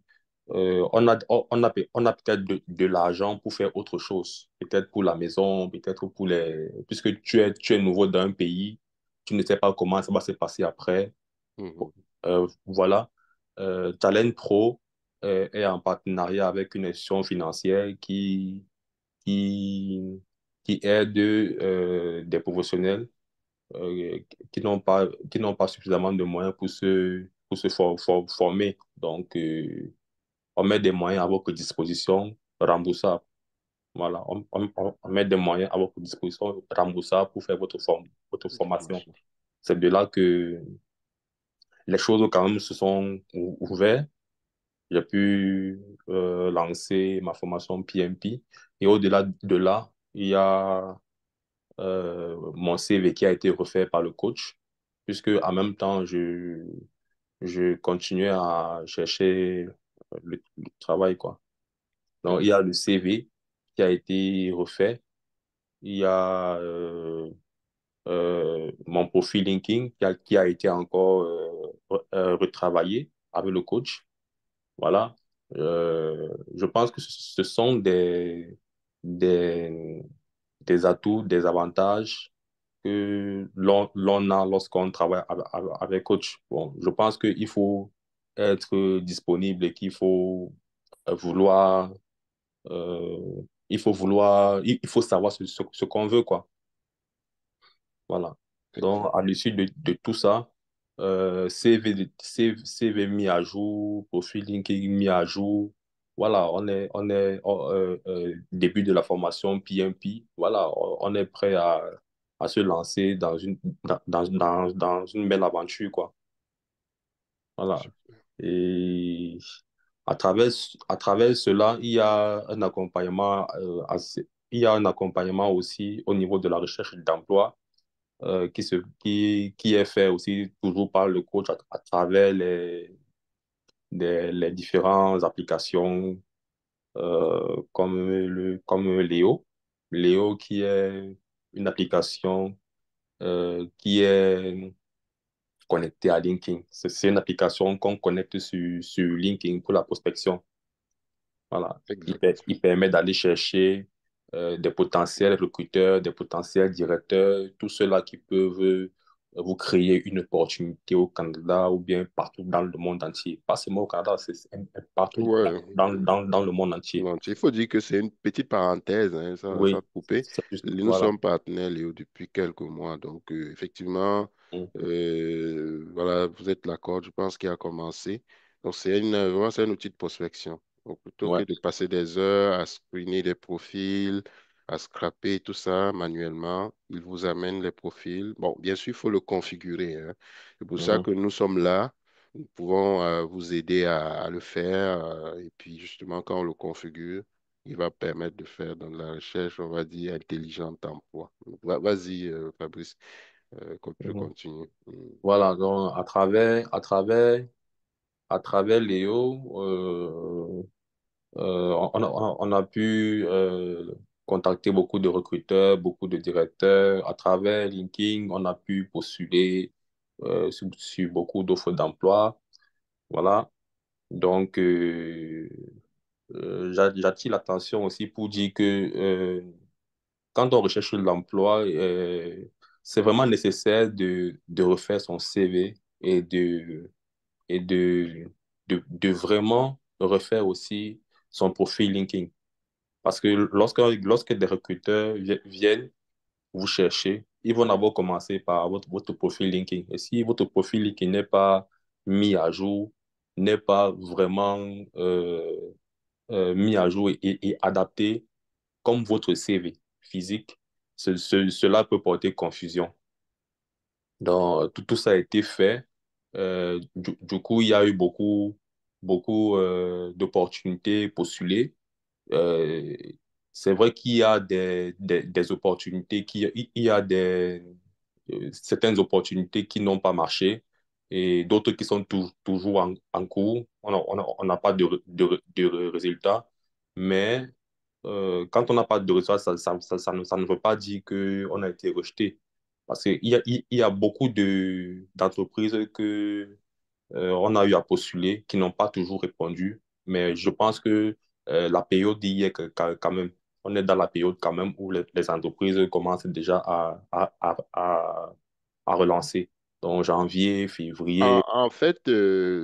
on a peut-être de l'argent pour faire autre chose. Peut-être pour la maison, peut-être pour les... Puisque tu es nouveau dans un pays, tu ne sais pas comment ça va se passer après. Mhm. Voilà. Talent Pro est en partenariat avec une institution financière qui, qui aide des professionnels qui n'ont pas suffisamment de moyens pour se former. Donc, on met des moyens à votre disposition remboursables. Voilà, on met des moyens à votre disposition remboursables pour faire votre formation. Formation. C'est de là que les choses quand même se sont ouvertes. J'ai pu lancer ma formation PMP. Et au-delà de là, il y a mon CV qui a été refait par le coach, puisque en même temps, je continuais à chercher le travail, quoi. Donc, il y a le CV qui a été refait. Il y a mon profil LinkedIn qui a été encore retravaillé avec le coach. Voilà. Je pense que ce sont des, des atouts, des avantages que l'on a lorsqu'on travaille avec coach. Bon, je pense qu'il faut être disponible et qu'il faut vouloir, euh, il faut savoir ce qu'on veut, quoi. Voilà. Donc, à l'issue de tout ça, CV mis à jour, profil LinkedIn mis à jour. Voilà, début de la formation PMP. Voilà, on est prêt à se lancer dans une belle aventure, quoi. Voilà. Et à travers cela, il y a un accompagnement, il y a un accompagnement aussi au niveau de la recherche d'emploi qui est fait aussi toujours par le coach à travers les différentes applications comme Léo. Léo qui est une application qui est connectée à LinkedIn. C'est une application qu'on connecte sur LinkedIn pour la prospection. Voilà. Exact. Il permet d'aller chercher des potentiels recruteurs, des potentiels directeurs, tous ceux-là qui peuvent vous créer une opportunité au Canada ou bien partout dans le monde entier. Pas seulement au Canada, c'est partout Ouais. dans le monde entier. Non, il faut dire que c'est une petite parenthèse, hein, ça Oui, coupé. c'est juste, Nous voilà. sommes partenaires, Léo, depuis quelques mois. Donc, effectivement, Mm. voilà, vous êtes l'accord, je pense, qui a commencé. Donc, vraiment, c'est un outil de prospection. Donc, plutôt que Ouais. de passer des heures à screener des profils, à scraper tout ça manuellement, il vous amène les profils. Bon, bien sûr, il faut le configurer, hein. C'est pour ça Mhm. que nous sommes là. Nous pouvons vous aider à le faire. Et puis, justement, quand on le configure, il va permettre de faire dans la recherche, on va dire, intelligente emploi. Vas-y, Fabrice, tu peux Mhm. continuer. Mm. Voilà, donc à travers Léo, on a pu contacter beaucoup de recruteurs, beaucoup de directeurs. À travers LinkedIn, on a pu postuler sur beaucoup d'offres d'emploi. Voilà. Donc, j'attire l'attention aussi pour dire que quand on recherche l'emploi, c'est vraiment nécessaire de refaire son CV et de vraiment refaire aussi son profil LinkedIn. Parce que lorsque des recruteurs viennent vous chercher, ils vont d'abord commencer par votre profil LinkedIn. Et si votre profil LinkedIn n'est pas mis à jour, n'est pas vraiment mis à jour et adapté comme votre CV physique, cela peut porter confusion. Donc, tout ça a été fait. Du coup, il y a eu beaucoup d'opportunités postulées. Euh, c'est vrai qu'il y a des opportunités, il y a certaines opportunités qui n'ont pas marché et d'autres qui sont toujours en cours. On n'a pas de résultats, mais quand on n'a pas de résultats, ça ne veut pas dire qu'on a été rejeté. Parce qu'il y a beaucoup d'entreprises que on a eu à postuler qui n'ont pas toujours répondu. Mais je pense que la période y est quand même. On est dans la période quand même où les entreprises commencent déjà à relancer. Donc, janvier, février. En fait,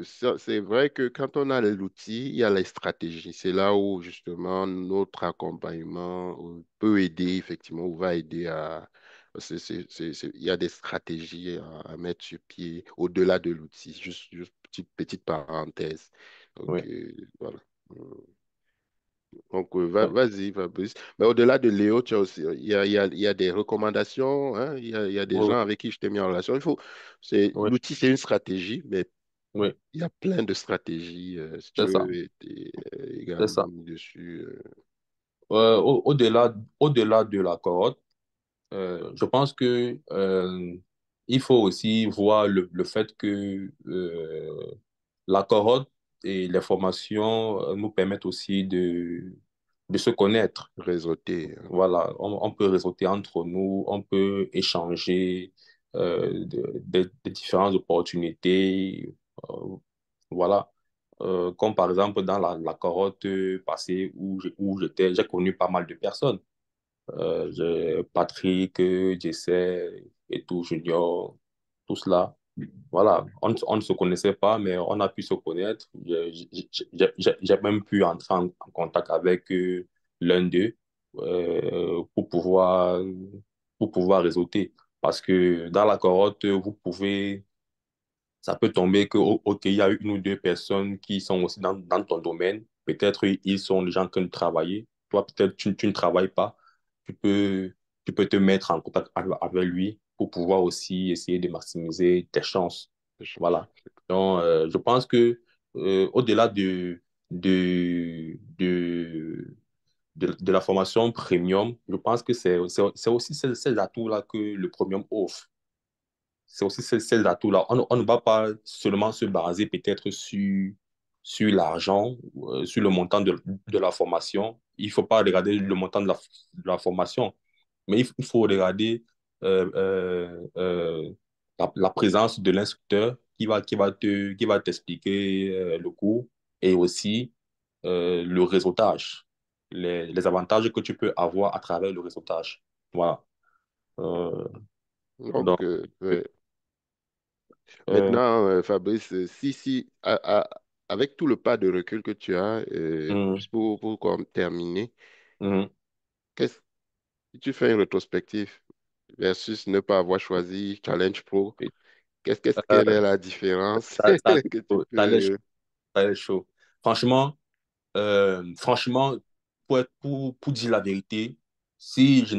c'est vrai que quand on a l'outil, il y a les stratégies. C'est là où justement notre accompagnement peut aider, effectivement, ou va aider à... Il y a des stratégies à mettre sur pied au-delà de l'outil. Juste petite parenthèse. Donc, Oui, voilà. Donc, oui, vas-y, Fabrice. Mais au-delà de Léo, tu as aussi, il y a des recommandations, hein, il y a des oui, gens avec qui je t'ai mis en relation. oui, L'outil, c'est une stratégie, mais oui, il y a plein de stratégies. Si tu c'est ça, veux c'est également ça. mis dessus. Au-delà de la corotte, je pense que il faut aussi voir le fait que la corotte et les formations nous permettent aussi de se connaître. Réseauter, hein. Voilà, on peut réseauter entre nous, on peut échanger des différentes opportunités. euh, voilà. Comme par exemple dans la carotte passée où j'ai connu pas mal de personnes. J'ai Patrick, Jessé et tout, Junior, tout cela. Voilà, on ne se connaissait pas, mais on a pu se connaître. J'ai même pu entrer en contact avec l'un d'eux euh, pour pouvoir, pour pouvoir réseauter. Parce que dans la carotte, ça peut tomber que, OK, il y a une ou deux personnes qui sont aussi dans ton domaine. Peut-être ils sont déjà en train de travailler. Toi, peut-être tu ne travailles pas. Tu peux, tu peux te mettre en contact avec lui pour pouvoir aussi essayer de maximiser tes chances. Je pense. Voilà. Donc, je pense que au-delà de, de, de la formation premium, je pense que c'est aussi ces atouts-là que le premium offre. C'est aussi ces atouts-là. On ne va pas seulement se baser peut-être sur l'argent, sur le montant de la formation. Il ne faut pas regarder le montant de la formation, mais il faut regarder la présence de l'instructeur qui va t'expliquer le cours et aussi le réseautage, les avantages que tu peux avoir à travers le réseautage. Voilà. Euh, donc, Donc, ouais. euh, Maintenant, Fabrice, avec tout le pas de recul que tu as, hum, juste pour comme terminer, hum. qu'est-ce, si tu fais une rétrospective versus ne pas avoir choisi Challenge Pro, quelle est la différence Ça, ça, que tu ça allait chaud, peux... ça allait chaud. Franchement, pour dire la vérité, si je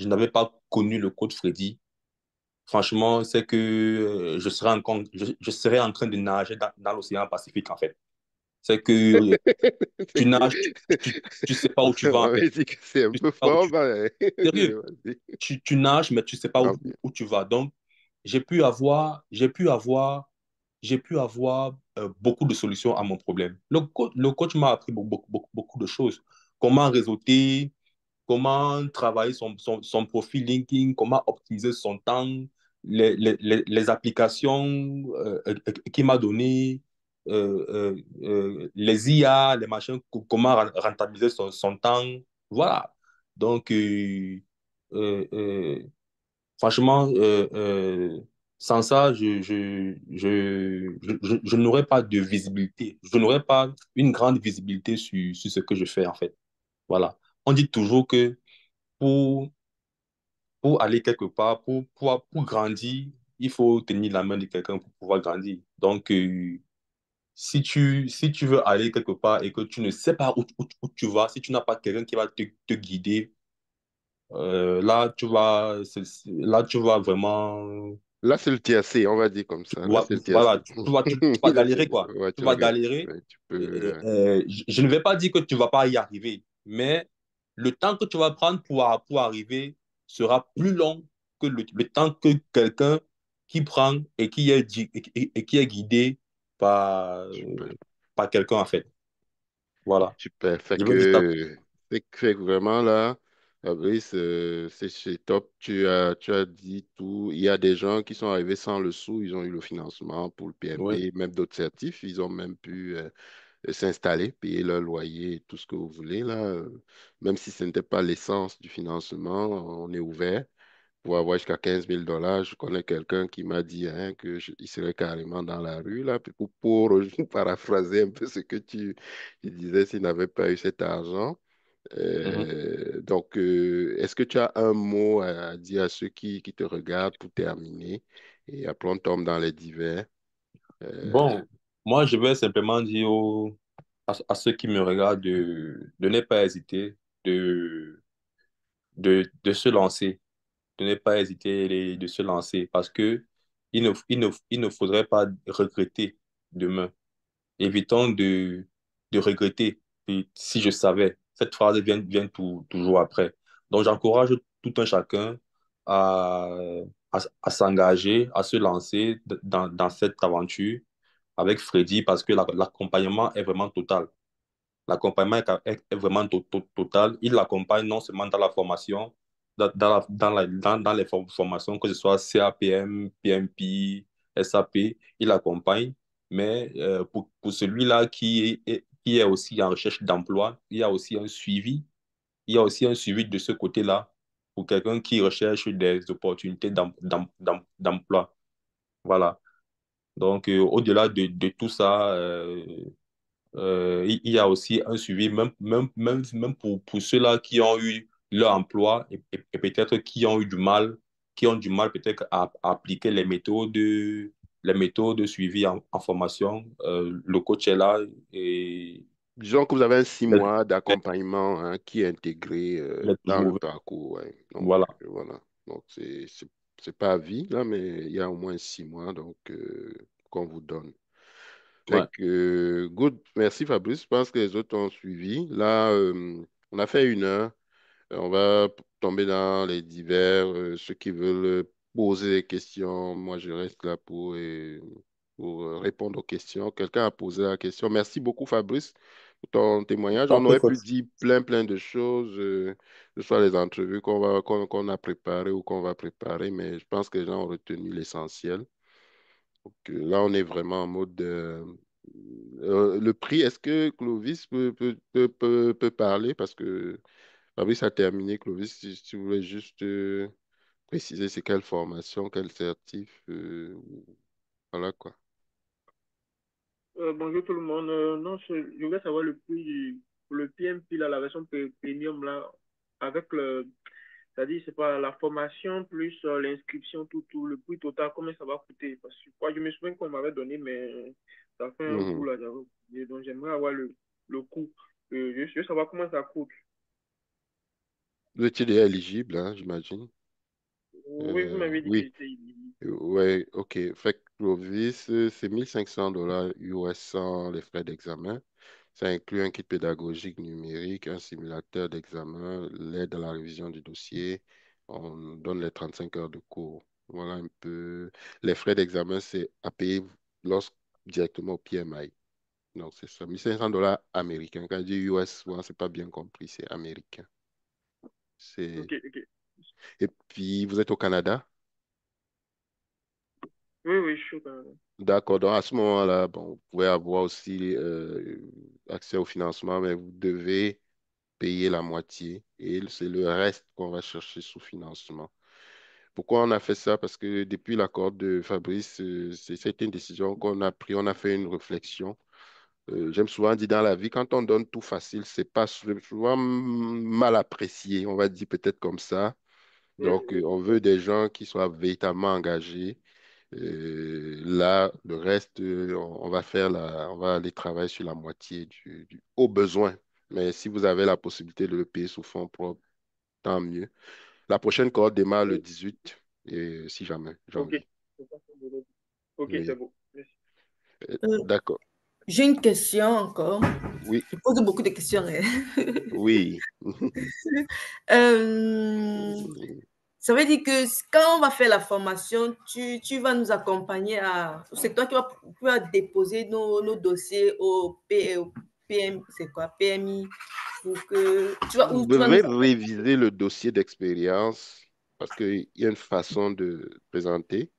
n'avais pas connu le coach Freddy, franchement, c'est que je serais en train de nager dans l'océan Pacifique, en fait. C'est que tu nages, tu sais pas où Parce tu qu'on vas, en fait. m'avait dit que c'est un Tu sais peu pas où fort, tu bah, Sérieux, vas-y. tu nages, mais tu sais pas où, Tant mieux. où tu vas. Donc, j'ai pu avoir beaucoup de solutions à mon problème. Le coach m'a appris beaucoup de choses. Comment réseauter, comment travailler son profil LinkedIn, comment optimiser son temps, les applications qu'il m'a données, les IA, les machins, comment rentabiliser son temps. Voilà. Donc, euh, euh, franchement, sans ça, je n'aurais pas de visibilité. Je n'aurais pas une grande visibilité sur ce que je fais, en fait. Voilà. On dit toujours que pour, pour aller quelque part, pour grandir, il faut tenir la main de quelqu'un pour pouvoir grandir. Donc, si tu veux aller quelque part et que tu ne sais pas où tu vas, si tu n'as pas quelqu'un qui va te guider, là, tu vas vraiment, Là, c'est le TAC, on va dire comme ça. Là, c'est le voilà, TAC. tu vas Là, galérer, quoi. ouais, Tu tu vas vas gagner. galérer. Ouais, tu peux, Je ne vais pas dire que tu ne vas pas y arriver, mais le temps que tu vas prendre pour arriver sera plus long que le temps que quelqu'un qui prend et et qui est guidé par, super. par quelqu'un, en fait. Voilà. Super. Je veux juste... Fait que vraiment là, Fabrice, c'est top. Tu as dit tout. Il y a des gens qui sont arrivés sans le sou, ils ont eu le financement pour le Oui. PMP, même d'autres certifs, ils ont même pu s'installer, payer leur loyer, tout ce que vous voulez là. Même si ce n'était pas l'essence du financement, on est ouvert pour avoir jusqu'à 15 000 $. Je connais quelqu'un qui m'a dit hein, il serait carrément dans la rue, là, puis pour paraphraser un peu ce que tu disais s'il n'avait pas eu cet argent. Mhm. Est-ce que tu as un mot à dire à ceux qui te regardent pour terminer? Et après, on tombe dans les divers. Euh, Bon, moi, je vais simplement dire à ceux qui me regardent de ne pas hésiter, de se lancer, de ne pas hésiter de se lancer parce que il ne faudrait pas regretter demain. Évitons de regretter. Et si je savais, cette phrase vient toujours après. Donc, j'encourage tout un chacun à, à s'engager, à se lancer dans cette aventure avec Freddy parce que l'accompagnement est vraiment total. L'accompagnement est vraiment total. Il l'accompagne non seulement dans la formation, dans les formations, que ce soit CAPM, PMP, SAP, il l'accompagne. Mais pour celui-là qui est aussi en recherche d'emploi, il y a aussi un suivi. Il y a aussi un suivi de ce côté-là pour quelqu'un qui recherche des opportunités d'emploi. Voilà. Donc, au-delà de tout ça, il y a aussi un suivi, même pour ceux-là qui ont eu leur emploi et peut-être qui ont du mal peut-être à appliquer les méthodes de suivi en formation. Le coach est là et Disons que vous avez un six il est mois d'accompagnement hein, qui est intégré il est dans toujours le ouvert. parcours. Ouais. Donc, Voilà. voilà. Donc, c'est pas à vie, là, mais il y a au moins 6 mois donc, qu'on vous donne. Fait Ouais. que, good. Merci Fabrice. Je pense que les autres ont suivi. Là, on a fait 1 heure. On va tomber dans les divers. Ceux qui veulent poser des questions, moi, je reste là pour répondre aux questions. Quelqu'un a posé la question. Merci beaucoup, Fabrice, pour ton témoignage. T'en On prie, aurait pu Fox. dire plein de choses, que ce soit les entrevues qu'on a préparées ou qu'on va préparer, mais je pense que les gens ont retenu l'essentiel. Donc, là, on est vraiment en mode. Le prix, est-ce que Clovis peut parler? Parce que Fabrice a terminé. Clovis, si tu voulais juste préciser c'est quelle formation, quel certif, voilà quoi. Bonjour tout le monde. Non, je voulais savoir le prix pour le PMP, là, la version premium, là, avec c'est-à-dire, c'est pas la formation plus l'inscription, tout, le prix total, combien ça va coûter. Parce que quoi, je me souviens qu'on m'avait donné, mais ça fait un bout, Mhm. là, j'avais oublié. Donc, j'aimerais avoir le coût. Je veux savoir comment ça coûte. Vous étiez déjà éligible, hein, j'imagine. Oui, vous m'avez dit que Oui, j'étais éligible. ouais, ok. Fait que Clovis, c'est $1 500 US sans les frais d'examen. Ça inclut un kit pédagogique numérique, un simulateur d'examen, l'aide à la révision du dossier. On donne les 35 heures de cours. Voilà un peu. Les frais d'examen, c'est à payer directement au PMI. Donc, c'est ça. $1 500 américains. Quand je dis US, souvent, c'est pas bien compris, c'est américain. C'est... Ok, ok. Et puis, vous êtes au Canada? Oui, oui, je suis au Canada. D'accord. Donc, à ce moment-là, bon, vous pouvez avoir aussi accès au financement, mais vous devez payer la moitié et c'est le reste qu'on va chercher sous financement. Pourquoi on a fait ça? Parce que depuis l'accord de Fabrice, c'était une décision qu'on a prise, on a fait une réflexion. J'aime souvent dire dans la vie, quand on donne tout facile, c'est pas souvent mal apprécié, on va dire peut-être comme ça. Donc, on veut des gens qui soient véritablement engagés. Là, le reste, on va on va aller travailler sur la moitié au besoin. Mais si vous avez la possibilité de le payer sous fonds propres, tant mieux. La prochaine cohorte démarre le 18, et si jamais, Ok. janvier. Ok, c'est Oui. bon. Merci. Euh, D'accord. j'ai une question encore. Oui, Je pose beaucoup de questions, hein. oui. Euh, Ça veut dire que quand on va faire la formation, tu vas nous accompagner à... C'est toi qui vas déposer nos dossiers au PM, c'est quoi, PMI, pour que... Vous Ou tu vas nous... devez réviser le dossier d'expérience parce qu'il y a une façon de présenter.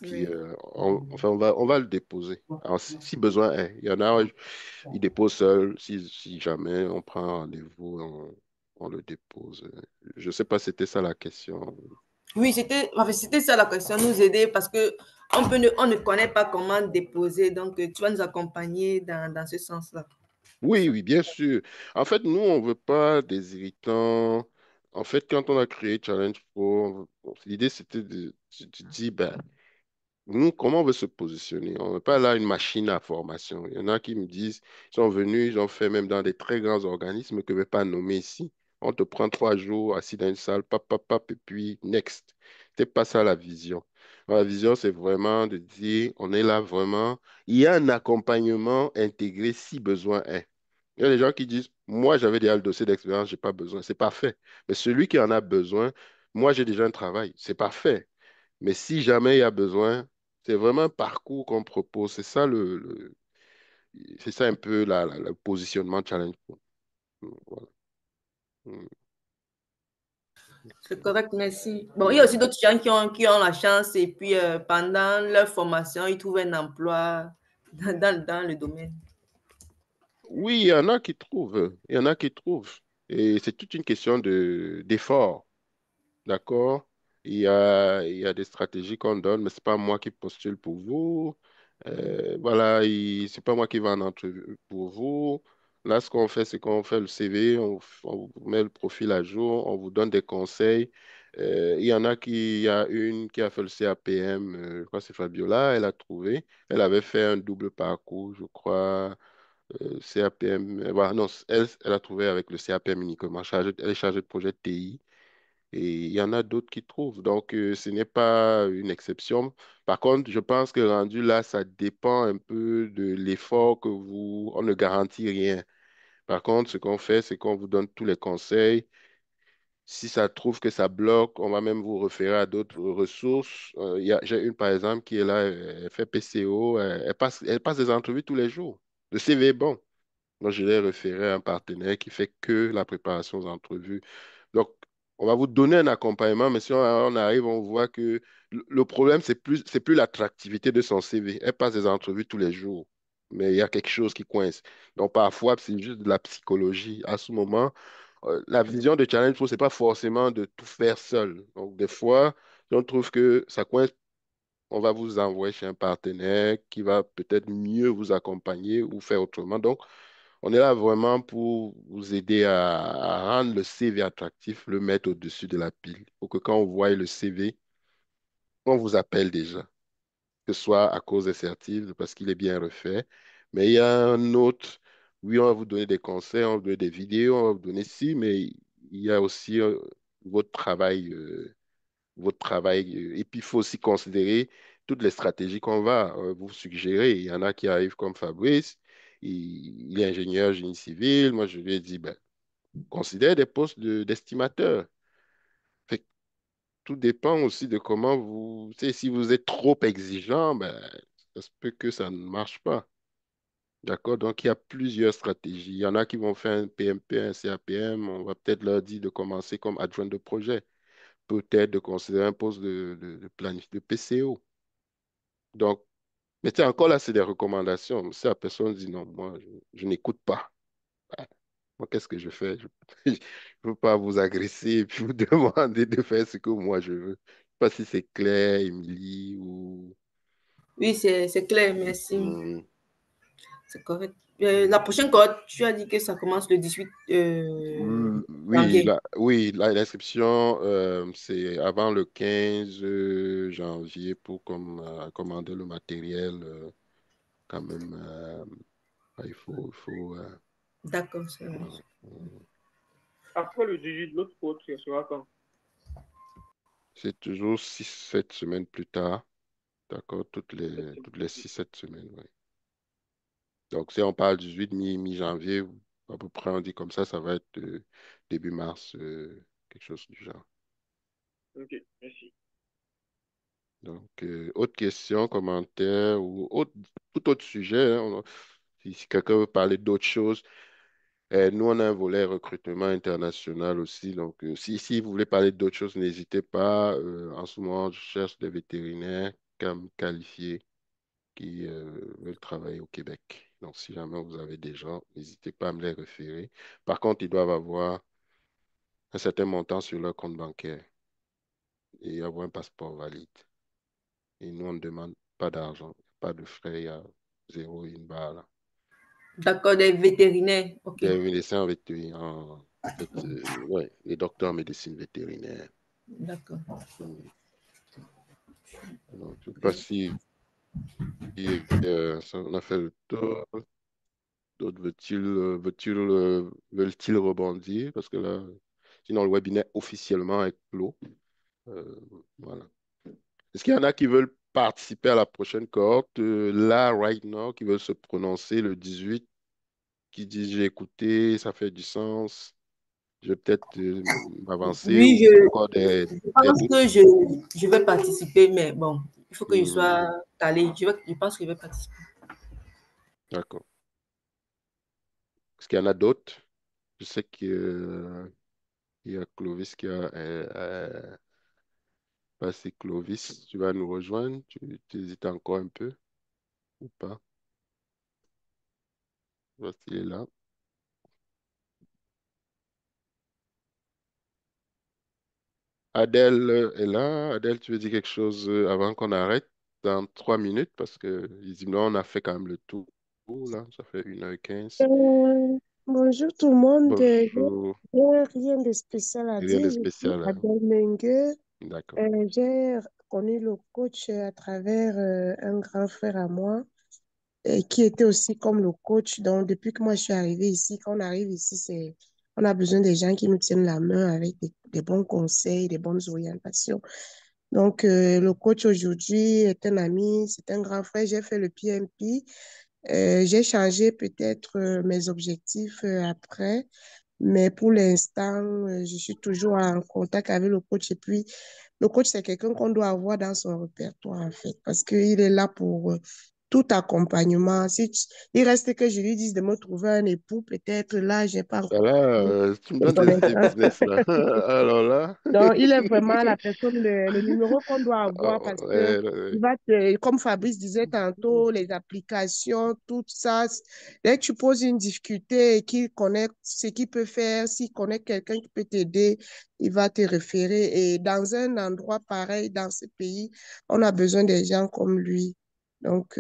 Puis, Oui. enfin, on va le déposer. Alors, si besoin est, il y en a, ils déposent seul. Si jamais on prend un rendez-vous, on le dépose. Je ne sais pas si c'était ça la question. Oui, c'était ça la question, nous aider parce que on ne connaît pas comment déposer, donc tu vas nous accompagner dans ce sens-là. Oui, oui, bien sûr. En fait, nous, on ne veut pas des irritants. En fait, quand on a créé Challenge Pro, l'idée, c'était de, tu dis, ben, nous, comment on veut se positionner? On n'est pas là une machine à formation. Il y en a qui me disent, ils sont venus, ils ont fait même dans des très grands organismes que je ne vais pas nommer ici. On te prend 3 jours assis dans une salle, pap, pap, pap, et puis next. C'est pas ça la vision. La vision, c'est vraiment de dire, on est là vraiment. Il y a un accompagnement intégré si besoin est. Il y a des gens qui disent, moi, j'avais déjà le dossier d'expérience, je n'ai pas besoin. C'est parfait. Mais celui qui en a besoin, moi, j'ai déjà un travail. C'est parfait. Mais si jamais il y a besoin, c'est vraiment un parcours qu'on propose. C'est ça c'est ça un peu le positionnement challenge. Voilà. Mm. C'est correct, merci. Bon, il y a aussi d'autres gens qui ont la chance et puis pendant leur formation, ils trouvent un emploi dans le domaine. Oui, il y en a qui trouvent. Il y en a qui trouvent. Et c'est toute une question d'effort. D'accord? Il y a des stratégies qu'on donne, mais c'est pas moi qui postule pour vous. Voilà, c'est pas moi qui vais en entrevue pour vous. Là, ce qu'on fait, c'est qu'on fait le CV, on vous met le profil à jour, on vous donne des conseils. Il y en a il y a une qui a fait le CAPM, je crois que c'est Fabiola, elle a trouvé. Elle avait fait un double parcours, je crois, CAPM. Voilà, non, elle a trouvé avec le CAPM uniquement. Elle est chargée de projet TI. Et il y en a d'autres qui trouvent. Donc, ce n'est pas une exception. Par contre, je pense que rendu là, ça dépend un peu de l'effort que vous... On ne garantit rien. Par contre, ce qu'on fait, c'est qu'on vous donne tous les conseils. Si ça trouve que ça bloque, on va même vous référer à d'autres ressources. J'ai une, par exemple, qui est là, elle fait PCO, elle passe des entrevues tous les jours. Le CV est bon. Donc, je l'ai référé à un partenaire qui fait que la préparation aux entrevues. Donc, on va vous donner un accompagnement, mais si on arrive, on voit que le problème, c'est plus l'attractivité de son CV. Elle passe des entrevues tous les jours, mais il y a quelque chose qui coince. Donc, parfois, c'est juste de la psychologie. À ce moment, la vision de Challenge Pro, c'est pas forcément de tout faire seul. Donc, des fois, si on trouve que ça coince, on va vous envoyer chez un partenaire qui va peut-être mieux vous accompagner ou faire autrement. Donc, on est là vraiment pour vous aider à rendre le CV attractif, le mettre au-dessus de la pile, pour que quand on voit le CV, on vous appelle déjà, que ce soit à cause des certifs, parce qu'il est bien refait. Mais il y a un autre, oui, on va vous donner des conseils, on va vous donner des vidéos, on va vous donner ci, mais il y a aussi votre travail, votre travail. Et puis, il faut aussi considérer toutes les stratégies qu'on va vous suggérer. Il y en a qui arrivent comme Fabrice, il est ingénieur génie civil. Moi, je lui ai dit, ben, considère des postes d'estimateur. Fait que tout dépend aussi de comment vous... Tu sais, si vous êtes trop exigeant, ben, ça se peut que ça ne marche pas. D'accord? Donc, il y a plusieurs stratégies. Il y en a qui vont faire un PMP, un CAPM. On va peut-être leur dire de commencer comme adjoint de projet. Peut-être de considérer un poste de PCO. Donc, Mais tu sais, encore là, c'est des recommandations. Si la personne dit non, moi, je n'écoute pas. Ah, moi, qu'est-ce que je fais? Je ne veux pas vous agresser et puis vous demander de faire ce que moi je veux. Je ne sais pas si c'est clair, Émilie, ou... Oui, c'est clair, merci. Hmm. C'est correct. La prochaine cohorte, tu as dit que ça commence le 18 Oui, janvier. l'inscription, c'est avant le 15 janvier pour commander le matériel. Quand même, il faut D'accord, c'est vrai. voilà. Après le 18, l'autre coach, ce sera quand? C'est toujours 6, 7 semaines plus tard. D'accord, toutes les 6, 7 semaines, oui. Donc, si on parle 18 mi-janvier, à peu près, on dit comme ça va être début mars, quelque chose du genre. Ok, merci. Donc, autre question, commentaire ou tout autre sujet, hein, si quelqu'un veut parler d'autre chose, nous, on a un volet recrutement international aussi. Donc, si vous voulez parler d'autres choses, n'hésitez pas. En ce moment, je cherche des vétérinaires qualifiés qui veulent travailler au Québec. Donc, si jamais vous avez des gens, n'hésitez pas à me les référer. Par contre, ils doivent avoir un certain montant sur leur compte bancaire et avoir un passeport valide. Et nous, on ne demande pas d'argent, pas de frais, il y a zéro, une barre là. D'accord, des vétérinaires. Ok, Des médecins vétérinaires, en fait, ouais, les docteurs en médecine vétérinaire. d'accord. Hmm. Donc, je ne sais pas si on a fait le tour. D'autres veulent-ils rebondir? Parce que là, sinon, le webinaire officiellement est clos. Euh, voilà. Est-ce qu'il y en a qui veulent participer à la prochaine cohorte, là, right now, qui veulent se prononcer le 18, qui disent j'ai écouté, ça fait du sens, je vais peut-être m'avancer Oui, ou encore je des pense doutes? que je vais participer, mais bon, il faut que je Hmm, sois calée. Je pense que je vais participer. d'accord. Est-ce qu'il y en a d'autres? Je sais qu'il y a Clovis qui a passé. Clovis, tu vas nous rejoindre? Tu hésites encore un peu ou pas? Voici, il est là. Adèle est là. Adèle, tu veux dire quelque chose avant qu'on arrête dans 3 minutes parce que visiblement on a fait quand même le tour là. Ça fait 1h15. Bonjour tout le monde. Bonjour. J'ai rien de spécial à Rien dire. de Je suis spécial, hein? Adèle Mengue. D'accord. J'ai connu le coach à travers un grand frère à moi qui était aussi comme le coach. Donc, depuis que moi je suis arrivée ici, quand on arrive ici, on a besoin des gens qui nous tiennent la main avec des bons conseils, des bonnes orientations. Donc, le coach aujourd'hui est un ami, c'est un grand frère. J'ai fait le PMP. J'ai changé peut-être mes objectifs après, mais pour l'instant, je suis toujours en contact avec le coach. Et puis, le coach, c'est quelqu'un qu'on doit avoir dans son répertoire, en fait, parce qu'il est là pour tout accompagnement. Il reste que je lui dise de me trouver un époux, peut-être là, j'ai pas Ah encore là, tu me donnes son des idées intérêt. business là. Alors là. Donc, il est vraiment la personne, le numéro qu'on doit avoir parce Oh, que ouais, ouais. il va te, comme Fabrice disait tantôt, les applications, tout ça. Dès que tu poses une difficulté et qu'il connaît ce qu'il peut faire, s'il connaît quelqu'un qui peut t'aider, il va te référer. Et dans un endroit pareil, dans ce pays, on a besoin des gens comme lui. Donc,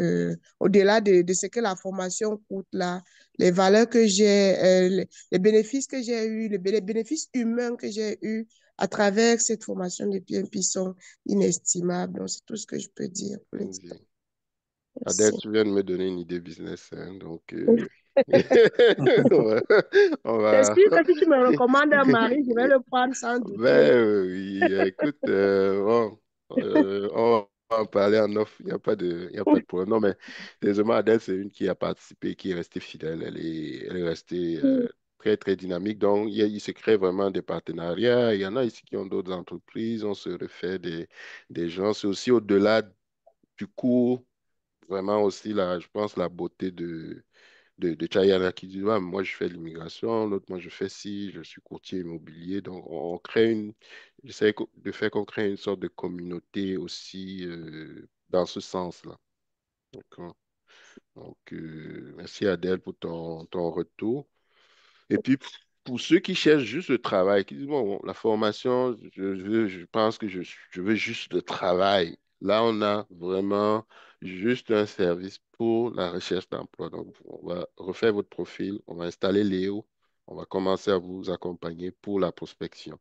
au-delà de ce que la formation coûte là, les valeurs que j'ai, les bénéfices que j'ai eus, les bénéfices humains que j'ai eus à travers cette formation de PMP sont inestimables. Donc, c'est tout ce que je peux dire pour l'instant. Vas-y. Adèle, Merci. tu viens de me donner une idée business, hein, donc on va, on C'est va- sûr que si tu me recommandes un mari, je vais le prendre sans douter. Ben oui, écoute, bon, on va en parler en off, il y a pas de problème. Non, mais sérieusement, Adèle, c'est une qui a participé, qui est restée fidèle, elle est restée très, très dynamique. Donc, il se crée vraiment des partenariats. Il y en a ici qui ont d'autres entreprises, on se refait des gens. C'est aussi au-delà du cours, vraiment aussi, là, je pense, la beauté de Chayana qui dit, ouais, moi je fais l'immigration, l'autre, moi je fais ci, je suis courtier immobilier. Donc on crée j'essaie de faire qu'on crée une sorte de communauté aussi dans ce sens-là. D'accord. Donc, merci Adèle pour ton retour. Et puis, pour ceux qui cherchent juste le travail, qui disent, bon, la formation, je pense que je veux juste le travail. Là, on a vraiment juste un service pour la recherche d'emploi. Donc, on va refaire votre profil, on va installer Léo, on va commencer à vous accompagner pour la prospection.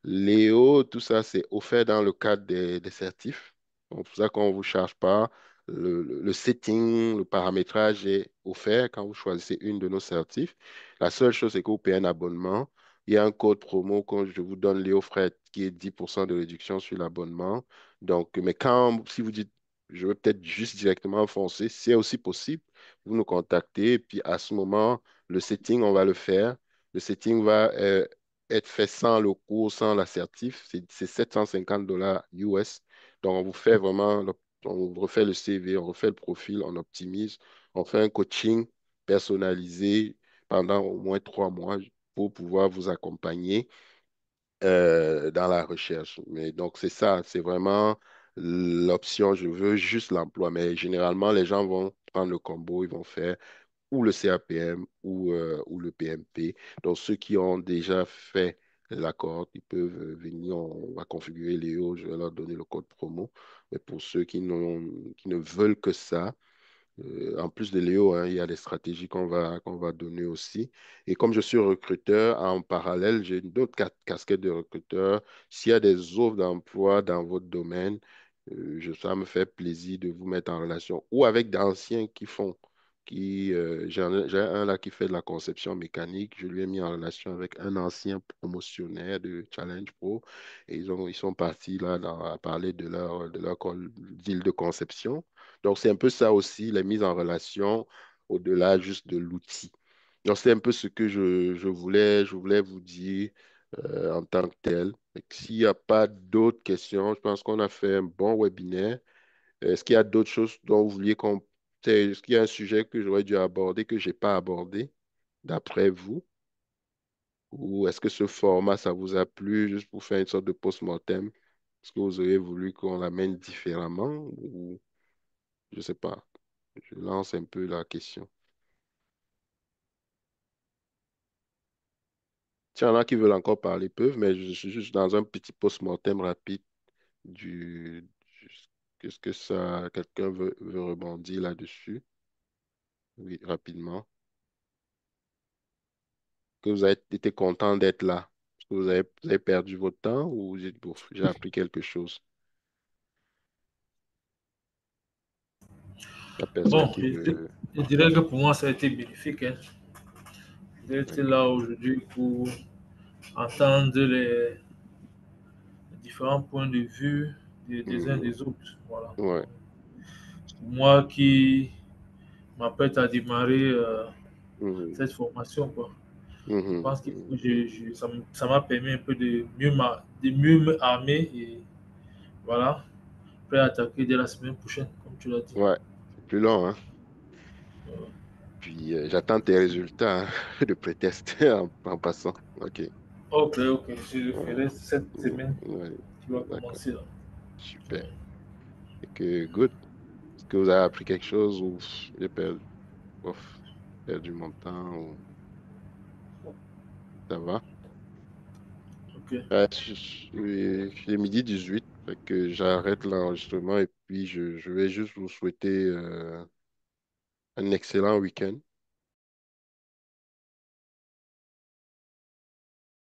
Léo, tout ça, c'est offert dans le cadre des certifs. Donc, pour ça qu'on ne vous charge pas. Le setting, le paramétrage est offert quand vous choisissez une de nos certifs. La seule chose, c'est que vous payez un abonnement. Il y a un code promo quand je vous donne Léo Fred qui est 10% de réduction sur l'abonnement. Donc, mais si vous dites, je veux peut-être juste directement foncer, c'est aussi possible. Vous nous contactez et puis à ce moment, le setting, on va le faire. Le setting va être fait sans le cours, sans l'assertif, c'est 750 dollars US. Donc, on vous fait vraiment, on vous refait le CV, on refait le profil, on optimise, on fait un coaching personnalisé pendant au moins 3 mois pour pouvoir vous accompagner dans la recherche. Mais donc, c'est ça, c'est vraiment l'option, je veux juste l'emploi. Mais généralement, les gens vont prendre le combo, ils vont faire ou le CAPM ou le PMP. Donc, ceux qui ont déjà fait l'accord, ils peuvent venir, on va configurer Léo, je vais leur donner le code promo. Mais pour ceux qui ne veulent que ça, en plus de Léo, hein, il y a des stratégies qu'on va donner aussi. Et comme je suis recruteur, en parallèle, j'ai une autre casquette de recruteur. S'il y a des offres d'emploi dans votre domaine, ça me fait plaisir de vous mettre en relation ou avec d'anciens qui font. J'ai un là qui fait de la conception mécanique. Je lui ai mis en relation avec un ancien promotionnaire de Challenge Pro. Et ils sont partis là à parler de leur deal de conception. Donc, c'est un peu ça aussi, les mises en relation au-delà juste de l'outil. Donc, c'est un peu ce que je voulais vous dire en tant que tel. Et que s'il n'y a pas d'autres questions, je pense qu'on a fait un bon webinaire. Est-ce qu'il y a d'autres choses dont vous vouliez qu'on... Est-ce qu'il y a un sujet que j'aurais dû aborder, que je n'ai pas abordé, d'après vous? Ou est-ce que ce format, ça vous a plu, juste pour faire une sorte de post-mortem? Est-ce que vous auriez voulu qu'on l'amène différemment? Ou je ne sais pas. Je lance un peu la question. S'il y en a qui veulent encore parler, peuvent, mais je suis juste dans un petit post-mortem rapide du- qu'est-ce que ça, quelqu'un veut rebondir là-dessus? Oui, rapidement. Que vous avez été content d'être là? Est-ce que vous avez perdu votre temps ou vous dites, bouf, j'ai appris quelque chose? La personne Bon, qui veut. je dirais que pour moi, ça a été bénéfique, hein, d'être D'accord. là aujourd'hui pour entendre les différents points de vue des uns Mhm. des autres. Voilà. Ouais. Pour moi qui m'apprête à démarrer Mhm. cette formation, quoi. Je Mhm. pense qu'il faut Mhm. que ça m'a permis un peu de mieux me armer et voilà, prêt à attaquer dès la semaine prochaine, comme tu l'as dit. Ouais. C'est plus long, hein? Euh, Puis j'attends tes résultats hein, de pré-test en passant. OK. ok, ok, je le Ouais. ferai cette Mhm. semaine Ouais. qui va D'accord. commencer là. Super. Et que, good. Est-ce que vous avez appris quelque chose ou j'ai bof, perdu mon temps ou ça va? Ok, Il est midi 18, fait que j'arrête l'enregistrement et puis je vais juste vous souhaiter un excellent week-end.